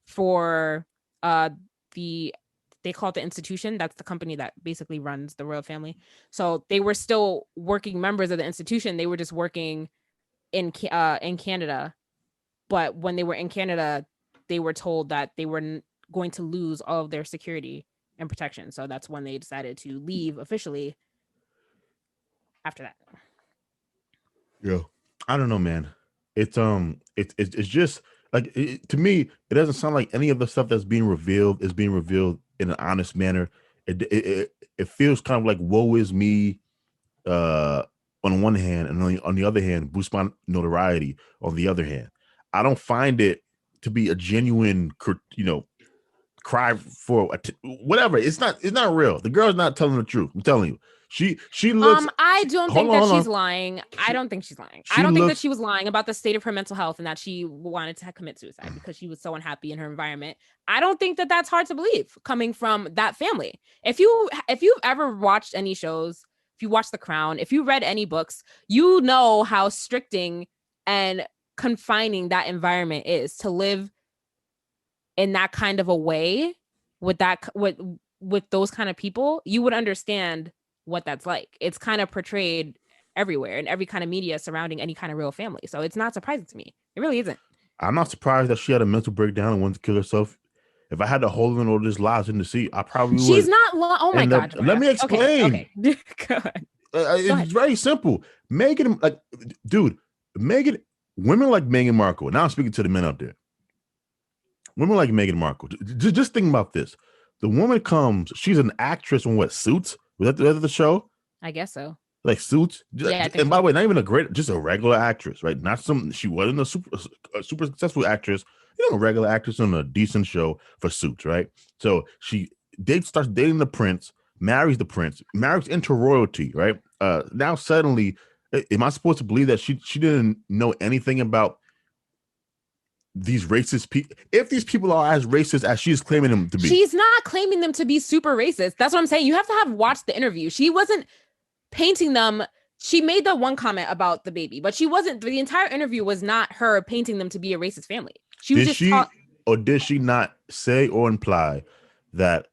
for they call it the institution. That's the company that basically runs the royal family. So they were still working members of the institution. They were just working in Canada. But when they were in Canada, they were told that they were going to lose all of their security and protection. So that's when they decided to leave officially after that. Yeah. I don't know, man. It's just like to me, it doesn't sound like any of the stuff that's being revealed is being revealed in an honest manner. It feels kind of like woe is me on one hand, and on the other hand, boost my notoriety on the other hand. I don't find it to be a genuine, cry for whatever. It's not real. The girl's not telling the truth. I'm telling you. She looks. I don't think that she's lying. I don't think she's lying. I don't think that she was lying about the state of her mental health and that she wanted to commit suicide because she was so unhappy in her environment. I don't think that that's hard to believe coming from that family. If you've ever watched any shows, if you watch The Crown, if you read any books, you know how stricting and confining that environment is to live in that kind of a way with those kind of people. You would understand what that's like. It's kind of portrayed everywhere in every kind of media surrounding any kind of real family. So it's not surprising to me. It really isn't. I'm not surprised that she had a mental breakdown and wanted to kill herself. If I had to hold in all this lies in the sea, I probably would. She's not. Oh my God. Let me explain. Okay. Go ahead. It's very simple. Meghan, women like Meghan Markle. Now I'm speaking to the men out there. Women like Meghan Markle. Just think about this. The woman comes. She's an actress on what, Suits? Was that the show? I guess so. Like Suits. Yeah, and by the way, not even just a regular actress, right? Not she wasn't a super successful actress. A regular actress on a decent show for Suits, right? So starts dating the prince, marries the prince, marries into royalty, right? Now suddenly, am I supposed to believe that she didn't know anything about these racist people? If these people are as racist as she's claiming them to be, she's not claiming them to be super racist. That's what I'm saying. You have to have watched the interview. She wasn't painting them. She made that one comment about the baby, but she wasn't. The entire interview was not her painting them to be a racist family. She was did she not say or imply that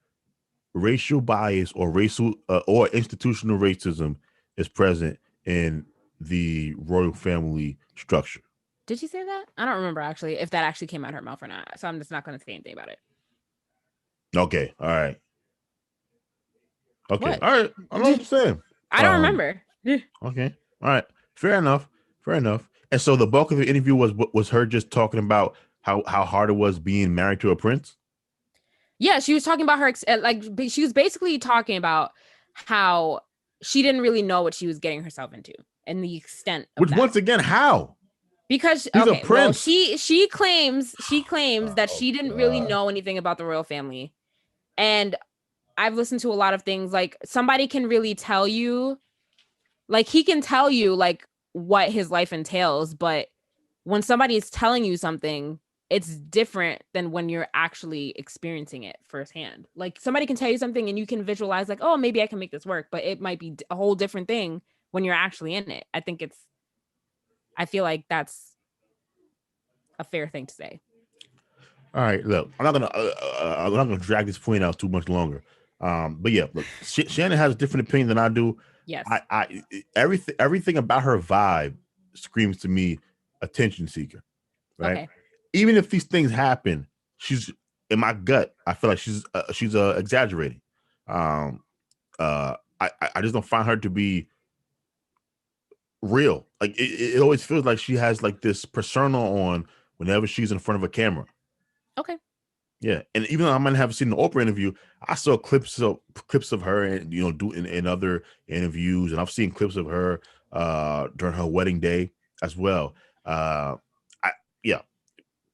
racial bias or racial or institutional racism is present in the royal family structure. Did she say that? I don't remember actually if that actually came out her mouth or not. So I'm just not going to say anything about it. Okay. All right. Okay. What? All right. I know what I'm saying. I don't remember. Okay. All right. Fair enough. Fair enough. And so the bulk of the interview was her just talking about how hard it was being married to a prince. Yeah, she was talking about her like she was basically talking about how she didn't really know what she was getting herself into and the extent of Which that. once again, how? Because He's a okay, well, prince. she claims that Oh she didn't really God. know anything about the royal family. And I've listened to a lot of things like somebody can really tell you, like he can tell you like what his life entails, but when somebody is telling you something, it's different than when you're actually experiencing it firsthand. Like somebody can tell you something and you can visualize like, oh, maybe I can make this work, but it might be a whole different thing when you're actually in it. I feel like that's a fair thing to say. All right, look, I'm not gonna drag this point out too much longer. But yeah, look, Shannon has a different opinion than I do. Yes. I everything about her vibe screams to me attention seeker, right? Okay. Even if these things happen, she's in my gut. I feel like she's exaggerating. I just don't find her to be real. Like it always feels like she has like this persona on whenever she's in front of a camera. Okay. Yeah, and even though I might have seen the Oprah interview, I saw clips of her, and do in other interviews, and I've seen clips of her during her wedding day as well. I Yeah,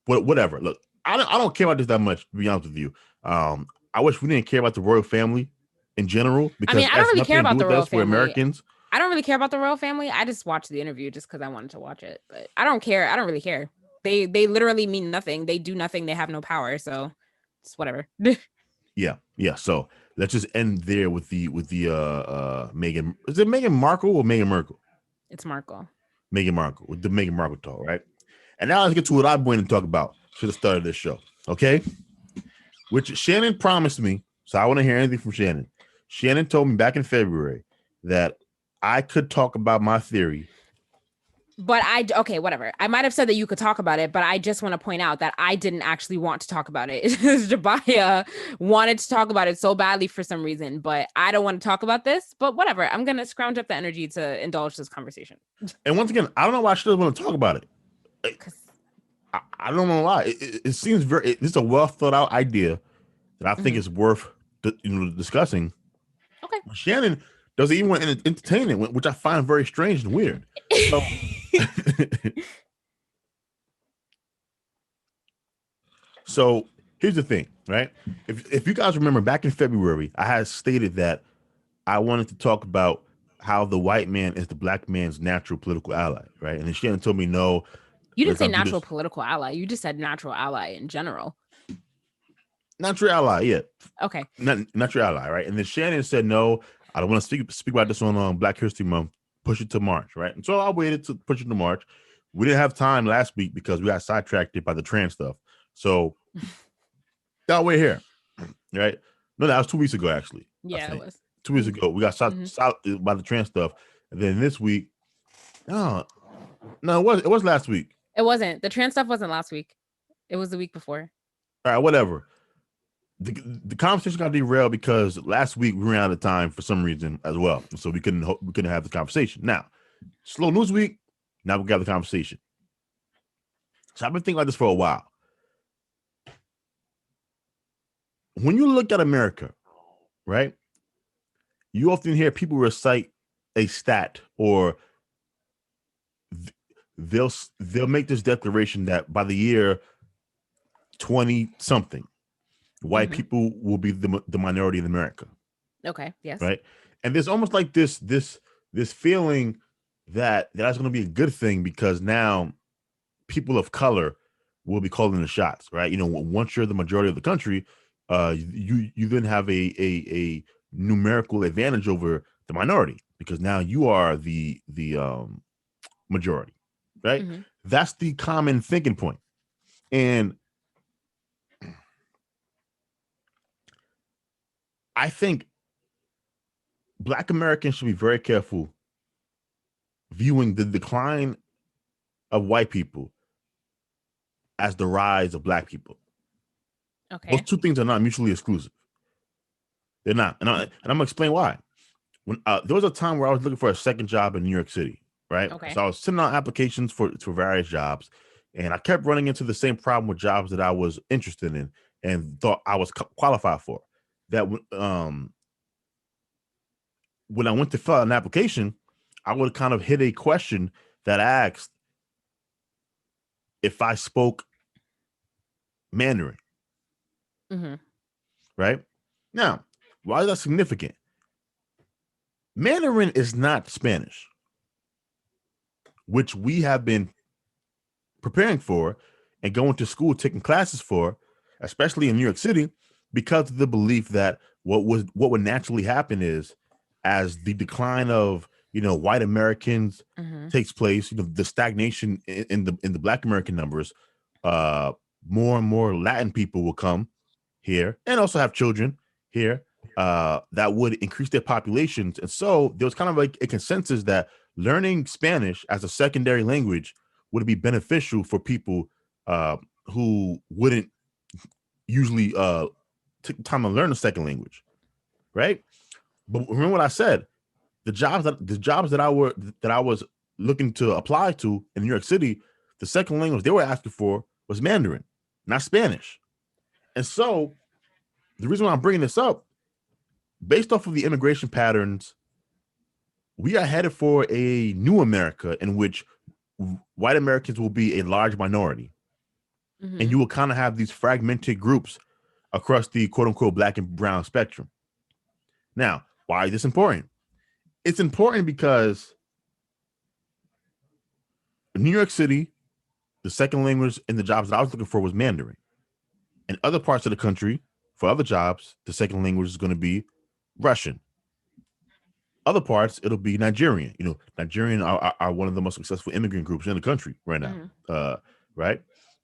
whatever. Look, I don't care about this that much, to be honest with you. I wish we didn't care about the royal family in general, because I don't really care about the royal us. We're family. Americans. I don't really care about the royal family. I just watched the interview just because I wanted to watch it. But I don't care. I don't really care. They literally mean nothing. They do nothing. They have no power. So it's whatever. Yeah. So let's just end there with the Meghan. Is it Meghan Markle or Meghan Merkel? It's Markle. Meghan Markle, with the Meghan Markle talk, right? And now let's get to what I'm going to talk about to the start of this show, okay? Which Shannon promised me, so I want to hear anything from Shannon. Shannon told me back in February that I could talk about my theory. But okay, whatever. I might have said that you could talk about it, but I just want to point out that I didn't actually want to talk about it. Jabaya wanted to talk about it so badly for some reason, but I don't want to talk about this. But whatever, I'm gonna scrounge up the energy to indulge this conversation. And once again, I don't know why she doesn't want to talk about it. I don't know why. It seems it's a well thought out idea that I think is worth discussing. Okay. Shannon doesn't even want to entertain it, which I find very strange and weird. So, so here's the thing, right? If you guys remember back in February, I had stated that I wanted to talk about how the white man is the black man's natural political ally, right? And then Shannon told me no. You didn't say natural political ally. You just said natural ally in general. Natural ally, yeah. Okay. Natural ally, right? And then Shannon said no. I don't want to speak about this on Black History Month. Push it to March, right? And so I waited to push it to March. We didn't have time last week because we got sidetracked by the trans stuff. So that way here, right? No, that was 2 weeks ago, actually. Yeah, it was 2 weeks ago. We got solid by the trans stuff, and then this week, no, it was last week. It wasn't. The trans stuff wasn't last week. It was the week before. All right, whatever. The conversation got derailed because last week we ran out of time for some reason as well, so we couldn't have the conversation. Now, slow news week. Now we got the conversation. So I've been thinking about this for a while. When you look at America, right, you often hear people recite a stat, or they'll make this declaration that by the year 20 something, white people will be the minority in America. Okay. Yes. Right. And there's almost like this feeling that that's going to be a good thing, because now people of color will be calling the shots, right? Once you're the majority of the country, you then have a numerical advantage over the minority, because now you are the majority, right? That's the common thinking point. And I think Black Americans should be very careful viewing the decline of white people as the rise of black people. Okay. Those two things are not mutually exclusive. They're not. And I'm going to explain why. When there was a time where I was looking for a second job in New York City, right? Okay. So I was sending out applications for various jobs, and I kept running into the same problem with jobs that I was interested in and thought I was qualified for. That when I went to fill out an application, I would kind of hit a question that asked if I spoke Mandarin. Mm-hmm. Right? Now, why is that significant? Mandarin is not Spanish, which we have been preparing for and going to school, taking classes for, especially in New York City, because of the belief that what would naturally happen is, as the decline of white Americans takes place, the stagnation in the Black American numbers, more and more Latin people will come here and also have children here that would increase their populations. And so there was kind of like a consensus that learning Spanish as a secondary language would be beneficial for people who wouldn't usually take time to learn a second language, right? But remember what I said: the jobs that I was looking to apply to in New York City, the second language they were asking for was Mandarin, not Spanish. And so the reason why I'm bringing this up, based off of the immigration patterns, we are headed for a new America in which white Americans will be a large minority. Mm-hmm. And you will kind of have these fragmented groups across the quote unquote Black and brown spectrum. Now, why is this important? It's important because in New York City, the second language in the jobs that I was looking for was Mandarin. In other parts of the country, for other jobs, the second language is going to be Russian. Other parts, it'll be Nigerian. Nigerian are one of the most successful immigrant groups in the country right now. Mm-hmm. Right?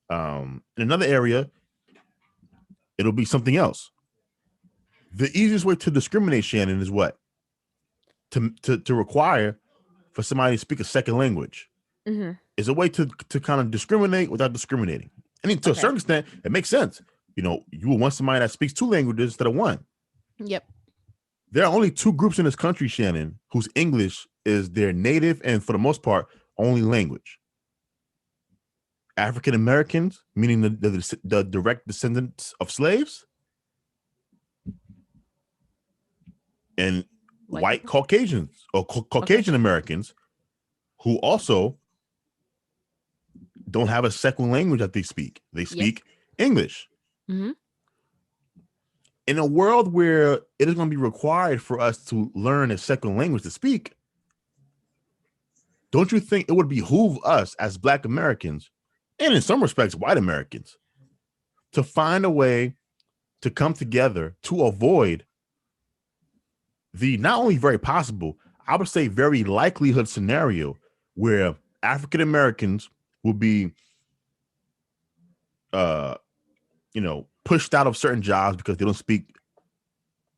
In another area, it'll be something else. The easiest way to discriminate, Shannon, is what? To require for somebody to speak a second language. Mm-hmm. Is a way to kind of discriminate without discriminating. I mean, to a certain extent, it makes sense. You will want somebody that speaks two languages instead of one. Yep. There are only two groups in this country, Shannon, whose English is their native and, for the most part, only language. African Americans, meaning the direct descendants of slaves, and white Caucasians or Caucasian Americans who also don't have a second language that they speak. They speak English. Mm-hmm. In a world where it is going to be required for us to learn a second language to speak, don't you think it would behoove us as Black Americans, and in some respects, white Americans, to find a way to come together to avoid the not only very possible, I would say very likelihood scenario where African Americans will be, pushed out of certain jobs because they don't speak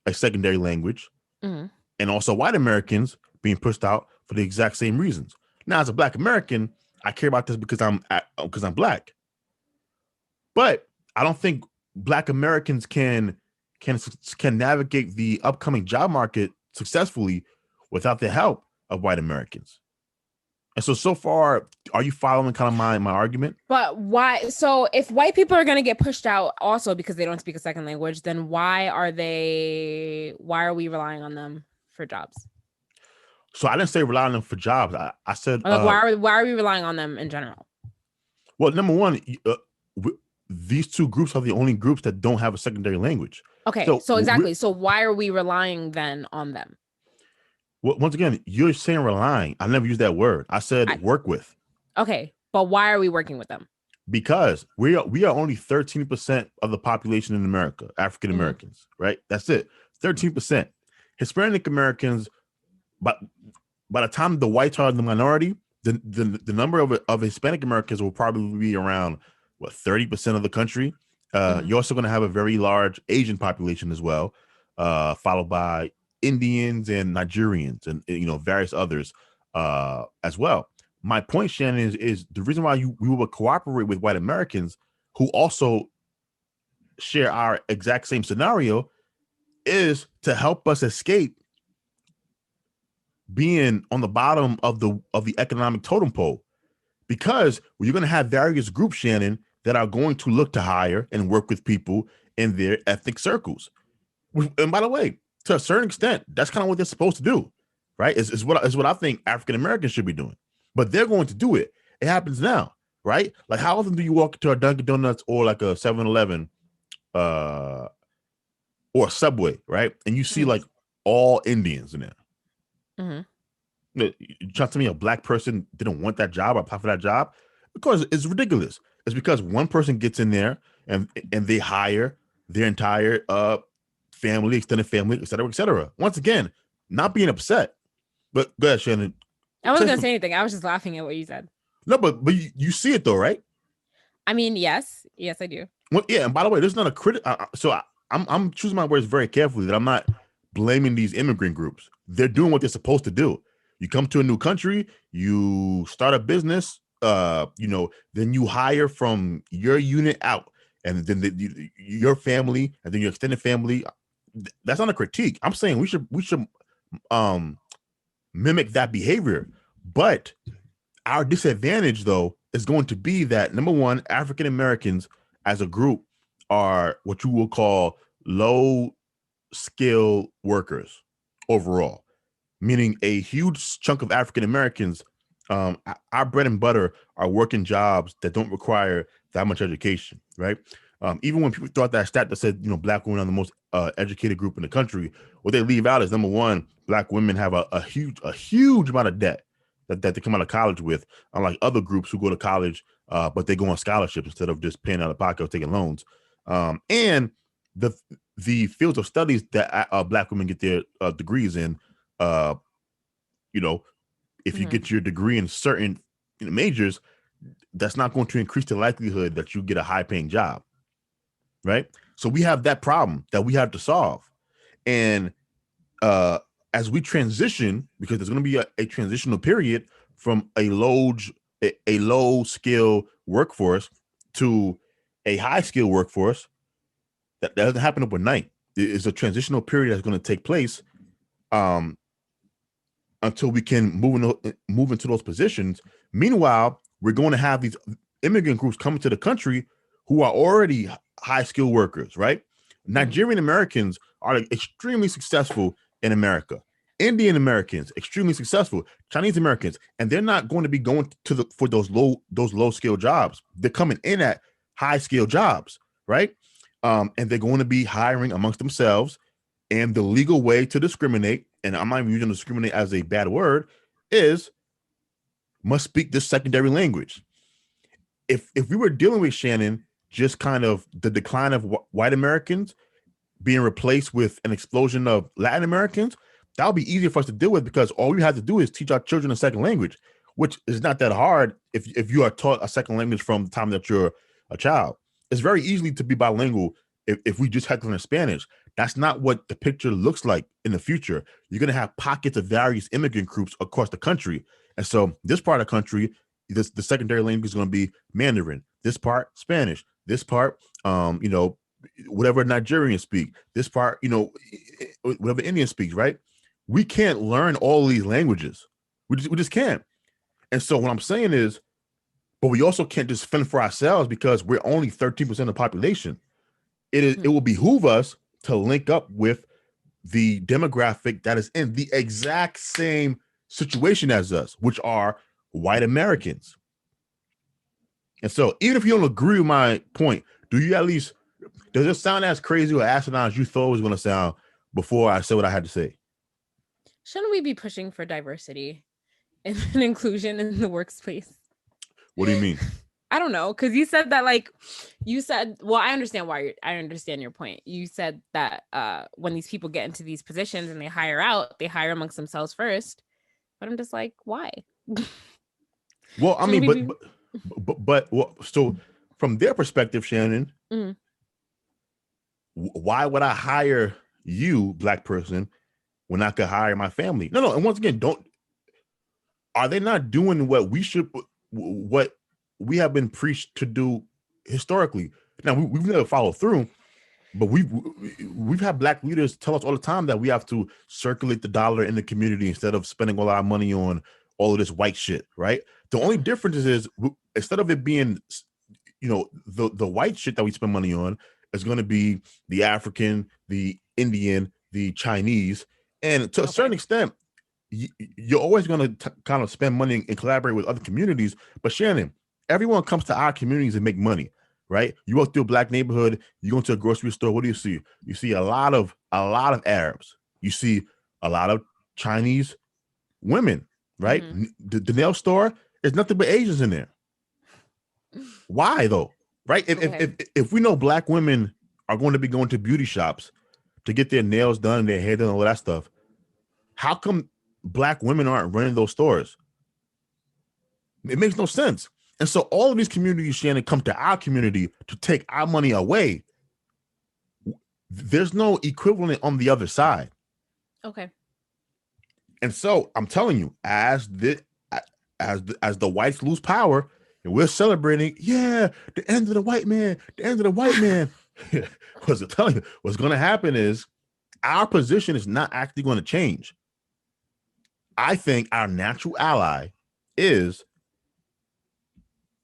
a secondary language, and also white Americans being pushed out for the exact same reasons. Now, as a Black American, I care about this because I'm Black, but I don't think Black Americans can navigate the upcoming job market successfully without the help of white Americans. And so far, are you following kind of my argument? But why? So if white people are going to get pushed out also because they don't speak a second language, then why are we relying on them for jobs? So I didn't say relying on them for jobs. I said, why are we relying on them in general? Well, number one, these two groups are the only groups that don't have a secondary language. Okay, so exactly. So why are we relying then on them? Well, once again, you're saying relying. I never used that word. I said work with. Okay, but why are we working with them? Because we are only 13% of the population in America, African Americans, right? That's it, 13%. Hispanic Americans, but by the time the whites are the minority, the number of Hispanic Americans will probably be around 30% of the country. You're also going to have a very large Asian population as well, followed by Indians and Nigerians and various others. as well. My point, Shannon, is the reason why we will cooperate with white Americans who also share our exact same scenario is to help us escape being on the bottom of the economic totem pole, because you're going to have various groups, Shannon, that are going to look to hire and work with people in their ethnic circles. And by the way, to a certain extent, that's kind of what they're supposed to do, right? Is what I think African Americans should be doing, but they're going to do it. It happens now, right? Like, how often do you walk into a Dunkin' Donuts or like a 7-Eleven or a Subway, right? And you see like all Indians in there. You trying to tell me a black person didn't want that job or apply for that job? Because it's ridiculous. It's because one person gets in there and they hire their entire family, extended family, et cetera, et cetera. Once again, not being upset. But go ahead, Shannon. I wasn't gonna say anything. I was just laughing at what you said. No, but you see it though, right? I mean, yes, I do. Well, yeah, and by the way, there's not a critic. I'm choosing my words very carefully. That I'm not blaming these immigrant groups. They're doing what they're supposed to do. You come to a new country, you start a business, then you hire from your unit out, and then your family, and then your extended family. That's not a critique. I'm saying we should mimic that behavior, but our disadvantage though is going to be that, number one, African Americans as a group are what you will call low skill workers overall, meaning a huge chunk of African Americans, our bread and butter are working jobs that don't require that much education, right? Even when people throw out that stat that said, black women are the most educated group in the country, what they leave out is, number one, black women have a huge amount of debt that they come out of college with, unlike other groups who go to college, but they go on scholarships instead of just paying out of pocket or taking loans. And the fields of studies that black women get their degrees in, if you get your degree in certain majors, that's not going to increase the likelihood that you get a high-paying job, right? So we have that problem that we have to solve. And as we transition, because there's going to be a transitional period from a low skill workforce to a high skill workforce, that doesn't happen overnight. It's a transitional period that's going to take place until we can move into those positions. Meanwhile, we're going to have these immigrant groups coming to the country who are already high skilled workers, right? Nigerian Americans are extremely successful in America. Indian Americans, extremely successful. Chinese Americans, and they're not going to be going for those low skill jobs. They're coming in at high skill jobs, right? And they're going to be hiring amongst themselves. And the legal way to discriminate, and I'm not even using discriminate as a bad word, is must speak this secondary language. If we were dealing with, Shannon, just kind of the decline of white Americans being replaced with an explosion of Latin Americans, that would be easier for us to deal with, because all we have to do is teach our children a second language, which is not that hard if you are taught a second language from the time that you're a child. It's very easy to be bilingual if we just have to learn Spanish. That's not what the picture looks like in the future. You're going to have pockets of various immigrant groups across the country. And so this part of the country, the secondary language is going to be Mandarin. This part, Spanish. This part, whatever Nigerians speak. This part, whatever Indian speaks, right? We can't learn all these languages. We just can't. And so what I'm saying is, but we also can't just fend for ourselves because we're only 13% of the population. It will behoove us to link up with the demographic that is in the exact same situation as us, which are white Americans. And so even if you don't agree with my point, does it sound as crazy or asinine as you thought it was going to sound before I said what I had to say? Shouldn't we be pushing for diversity and inclusion in the workspace? What do you mean? I don't know, because you said that, well, I understand I understand your point. You said that when these people get into these positions and they hire amongst themselves first. But I'm just like, why? Well, I mean, but so from their perspective, Shannon, why would I hire you, black person, when I could hire my family? No. And once again, are they not doing what we have been preached to do historically? Now we've never followed through, but we've had black leaders tell us all the time that we have to circulate the dollar in the community instead of spending all our money on all of this white shit, right? The only difference is instead of it being, the white shit that we spend money on is going to be the African, the Indian, the Chinese, and to a certain extent, you're always going to kind of spend money and collaborate with other communities. But Shannon, everyone comes to our communities and make money, right? You walk through a black neighborhood, you go into a grocery store. What do you see? You see a lot of Arabs. You see a lot of Chinese women, right? Mm-hmm. The nail store, there's nothing but Asians in there. Why though? Right? If we know black women are going to be going to beauty shops to get their nails done, their hair done, all that stuff, how come black women aren't running those stores? It makes no sense. And so all of these communities, Shannon, come to our community to take our money away. There's no equivalent on the other side. Okay. And so I'm telling you, as the whites lose power and we're celebrating, the end of the white man, what's telling you, what's going to happen is our position is not actually going to change. I think our natural ally is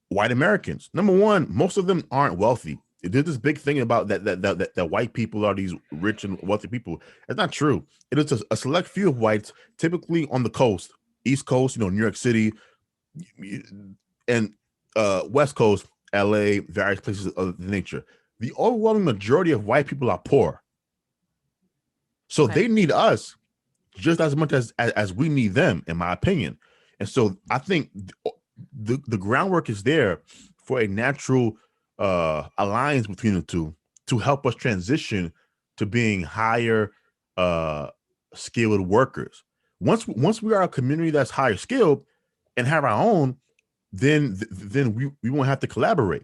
white Americans. Number one, most of them aren't wealthy. There's this big thing about that white people are these rich and wealthy people. It's not true. It is a select few of whites, typically on the coast, East Coast, New York City, and West Coast, LA, various places of the nature. The overwhelming majority of white people are poor. So they need us just as much as we need them, in my opinion. And so I think the groundwork is there for a natural alliance between the two to help us transition to being higher skilled workers. Once we are a community that's higher skilled and have our own, then we won't have to collaborate.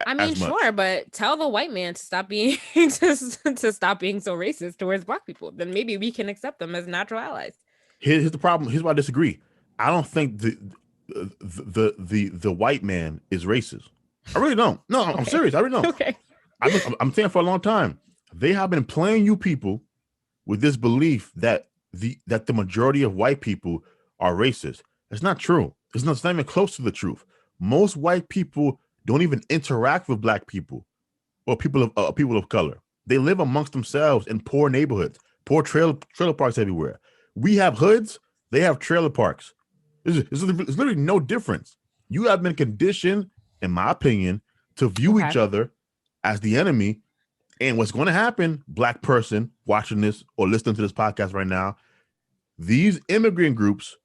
I mean, sure, but tell the white man to stop being to stop being so racist towards black people. Then maybe we can accept them as natural allies. Here's the problem. Here's why I disagree. I don't think the white man is racist. I really don't. No, I'm serious. I really don't. Okay. I'm saying for a long time, they have been playing you people with this belief that the majority of white people are racist. It's not true. It's not even close to the truth. Most white people don't even interact with black people or people of color. They live amongst themselves in poor neighborhoods, poor trailer parks everywhere. We have hoods. They have trailer parks. There's literally no difference. You have been conditioned, in my opinion, to view each other as the enemy. And what's going to happen, black person watching this or listening to this podcast right now, these immigrant groups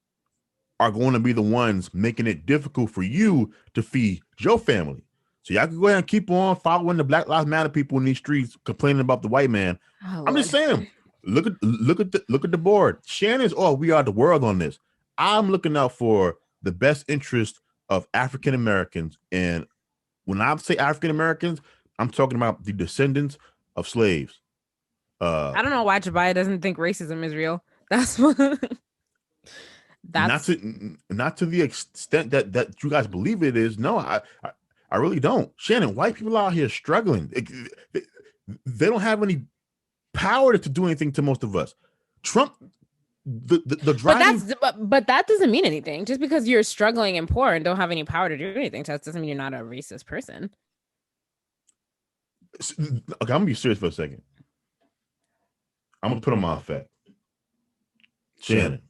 are going to be the ones making it difficult for you to feed your family. So y'all can go ahead and keep on following the Black Lives Matter people in these streets complaining about the white man. I'm just saying, look at the board. Shannon's, we are the world on this. I'm looking out for the best interest of African Americans. And when I say African Americans, I'm talking about the descendants of slaves. I don't know why Jabaya doesn't think racism is real. That's what. Not to the extent that you guys believe it is. No, I really don't. Shannon, white people out here struggling. They don't have any power to do anything to most of us. Trump, the driving, but that doesn't mean anything. Just because you're struggling and poor and don't have any power to do anything, that doesn't mean you're not a racist person. Okay, I'm gonna be serious for a second. I'm gonna put on my effect. Shannon.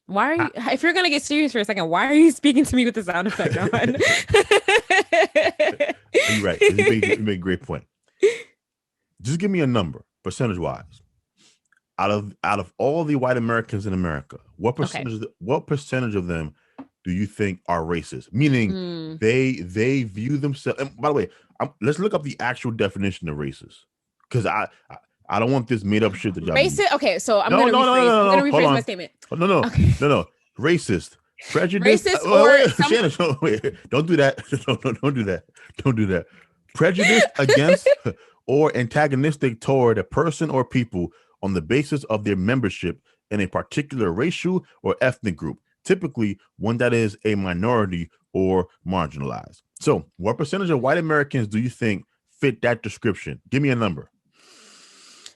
Why are you, if you're going to get serious for a second, why are you speaking to me with the sound effect on? You're right. You make a great point. Just give me a number, percentage-wise. Out of all the white Americans in America, what percentage of them do you think are racist? Meaning they view themselves. And by the way, let's look up the actual definition of racist, because I don't want this made up shit that y'all. Racist. Okay, so I'm gonna rephrase my statement. No. Racist, prejudice. Racist or Shannon, wait, don't do that. Don't do that. Prejudice against or antagonistic toward a person or people on the basis of their membership in a particular racial or ethnic group, typically one that is a minority or marginalized. So, what percentage of white Americans do you think fit that description? Give me a number.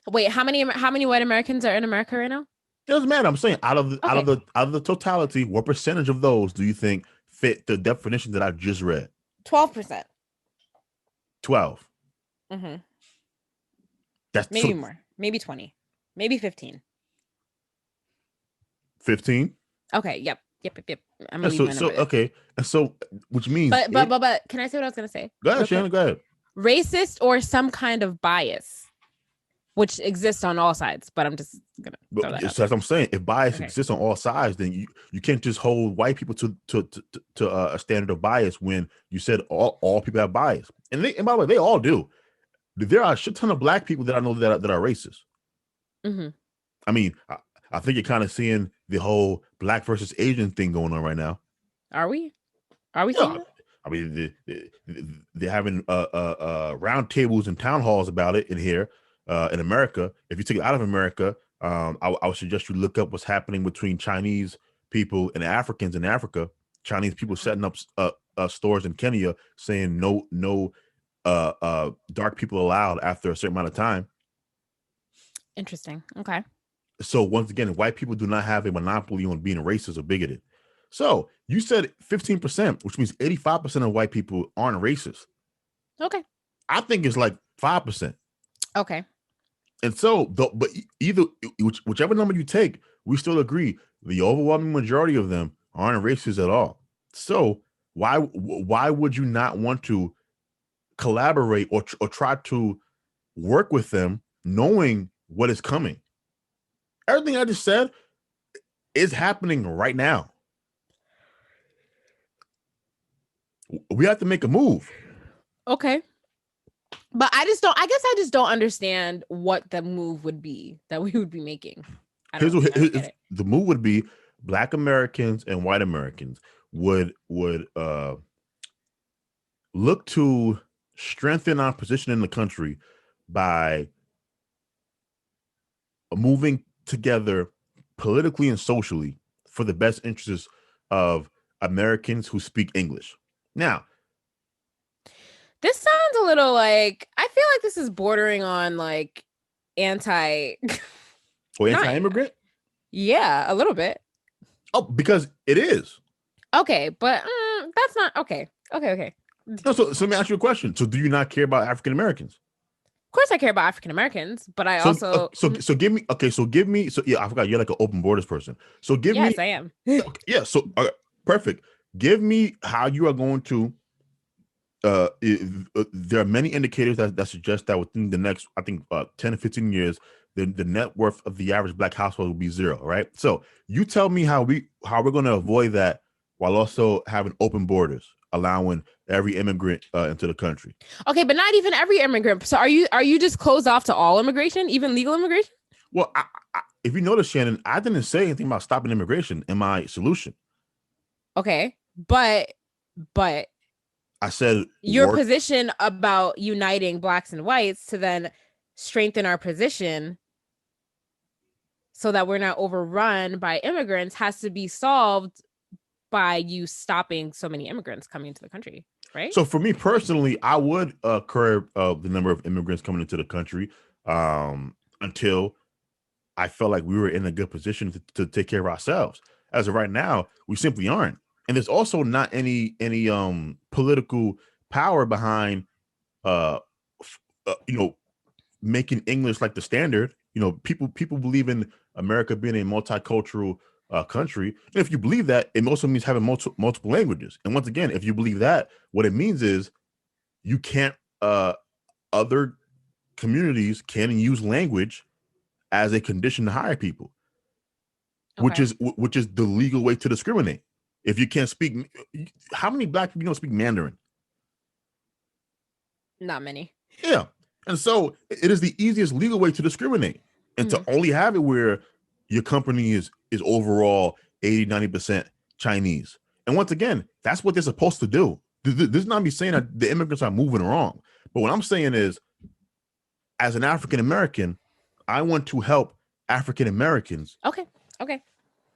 Wait, how many white Americans are in America right now? It doesn't matter. I'm saying out of the totality, what percentage of those do you think fit the definition that I just read? 12%. 12. Mm-hmm. That's maybe more. Maybe 20. Maybe 15. 15? Okay. Yep. I'm gonna leave my number there. Okay. And so, which means, but can I say what I was gonna say? Go ahead, Shannon. Go ahead. Racist or some kind of bias, which exists on all sides. But I'm just gonna. That's what I'm saying. If bias exists on all sides, then you can't just hold white people to a standard of bias when you said all people have bias. And by the way, they all do. There are a shit ton of black people that I know that are racist. Mm-hmm. I mean, I think you're kind of seeing the whole black versus Asian thing going on right now. Are we? Seeing that? I mean, they're having round tables and town halls about it in here in America. If you take it out of America, I would suggest you look up what's happening between Chinese people and Africans in Africa. Chinese people setting up stores in Kenya saying no dark people allowed after a certain amount of time. Interesting. Okay. So once again, white people do not have a monopoly on being racist or bigoted. So you said 15%, which means 85% of white people aren't racist. Okay. I think it's like 5%. Okay. And so, but either whichever number you take, we still agree the overwhelming majority of them aren't racist at all. So why would you not want to collaborate or try to work with them, knowing what is coming? Everything I just said is happening right now. We have to make a move. Okay. But I just don't understand what the move would be that we would be making. The move would be Black Americans and white Americans would look to strengthen our position in the country by moving together politically and socially for the best interests of Americans who speak English. Now, this sounds a little like, I feel like this is bordering on like anti-immigrant? Yeah, a little bit. Oh, because it is. Okay, but that's not okay. Okay. No, so let me ask you a question. So do you not care about African Americans? Of course I care about African Americans, but I also give me I forgot you're like an open borders person. So give me. Yes, I am. Yeah, so perfect. Give me how you are going to there are many indicators that suggest that within the next, I think 10 to 15 years, the net worth of the average Black household will be zero, right? So you tell me how we're going to avoid that while also having open borders, allowing every immigrant into the country. Okay, but not even every immigrant. So are you just closed off to all immigration, even legal immigration? Well, if you notice, Shannon, I didn't say anything about stopping immigration in my solution. Okay, but I said your position about uniting Blacks and whites to then strengthen our position so that we're not overrun by immigrants has to be solved by you stopping so many immigrants coming into the country, right? So for me personally, I would curb the number of immigrants coming into the country until I felt like we were in a good position to take care of ourselves. As of right now, we simply aren't. And there's also not any political power behind making English like the standard. People believe in America being a multicultural country. And if you believe that, it also means having multiple languages. And once again, if you believe that, what it means is you can't other communities can use language as a condition to hire people, okay, which is the legal way to discriminate. If you can't speak, how many Black people don't speak Mandarin? Not many. Yeah. And so it is the easiest legal way to discriminate. And to only have it where your company is overall 80, 90% Chinese. And once again, that's what they're supposed to do. This is not me saying that the immigrants are moving wrong. But what I'm saying is, as an African American, I want to help African Americans. Okay. Okay.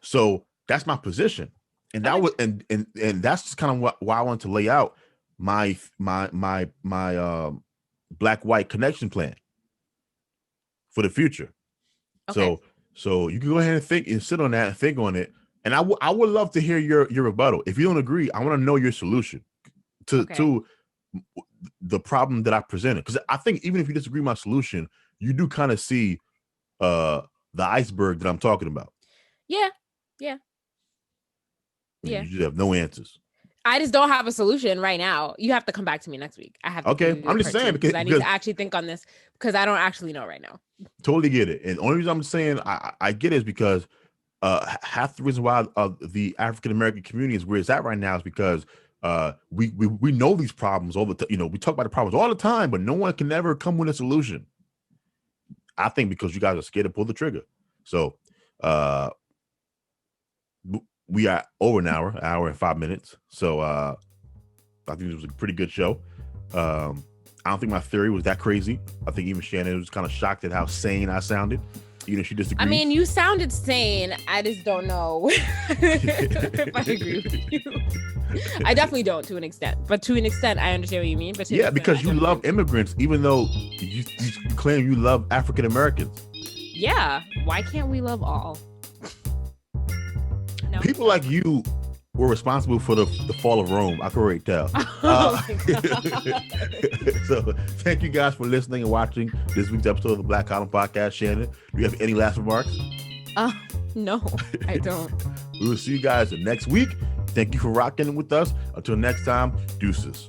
So that's my position, and that was and that's just kind of why I want to lay out my black white connection plan for the future. Okay. So you can go ahead and think and sit on that and think on it. And I would love to hear your rebuttal. If you don't agree, I want to know your solution to the problem that I presented. Because I think even if you disagree with my solution, you do kind of see the iceberg that I'm talking about. Yeah. You just have no answers. I just don't have a solution right now. You have to come back to me next week. I have to. Okay, I'm just saying because I need to actually think on this because I don't actually know right now. Totally get it. And the only reason I'm saying I get it is because half the reason why the African American community is where it's at right now is because we know these problems all the time. We talk about the problems all the time, but no one can ever come with a solution. I think because you guys are scared to pull the trigger. So we are over an hour and 5 minutes. So I think it was a pretty good show. I don't think my theory was that crazy. I think even Shannon was kind of shocked at how sane I sounded. Even if she disagrees. I mean, you sounded sane. I just don't know if I agree with you. I definitely don't to an extent. But to an extent, I understand what you mean. But yeah, because you love immigrants, even though you claim you love African Americans. Yeah. Why can't we love all? No. People like you were responsible for the fall of Rome. I can already tell. So thank you guys for listening and watching this week's episode of the Black Column Podcast. Shannon, do you have any last remarks? No, I don't. We will see you guys next week. Thank you for rocking with us. Until next time, deuces.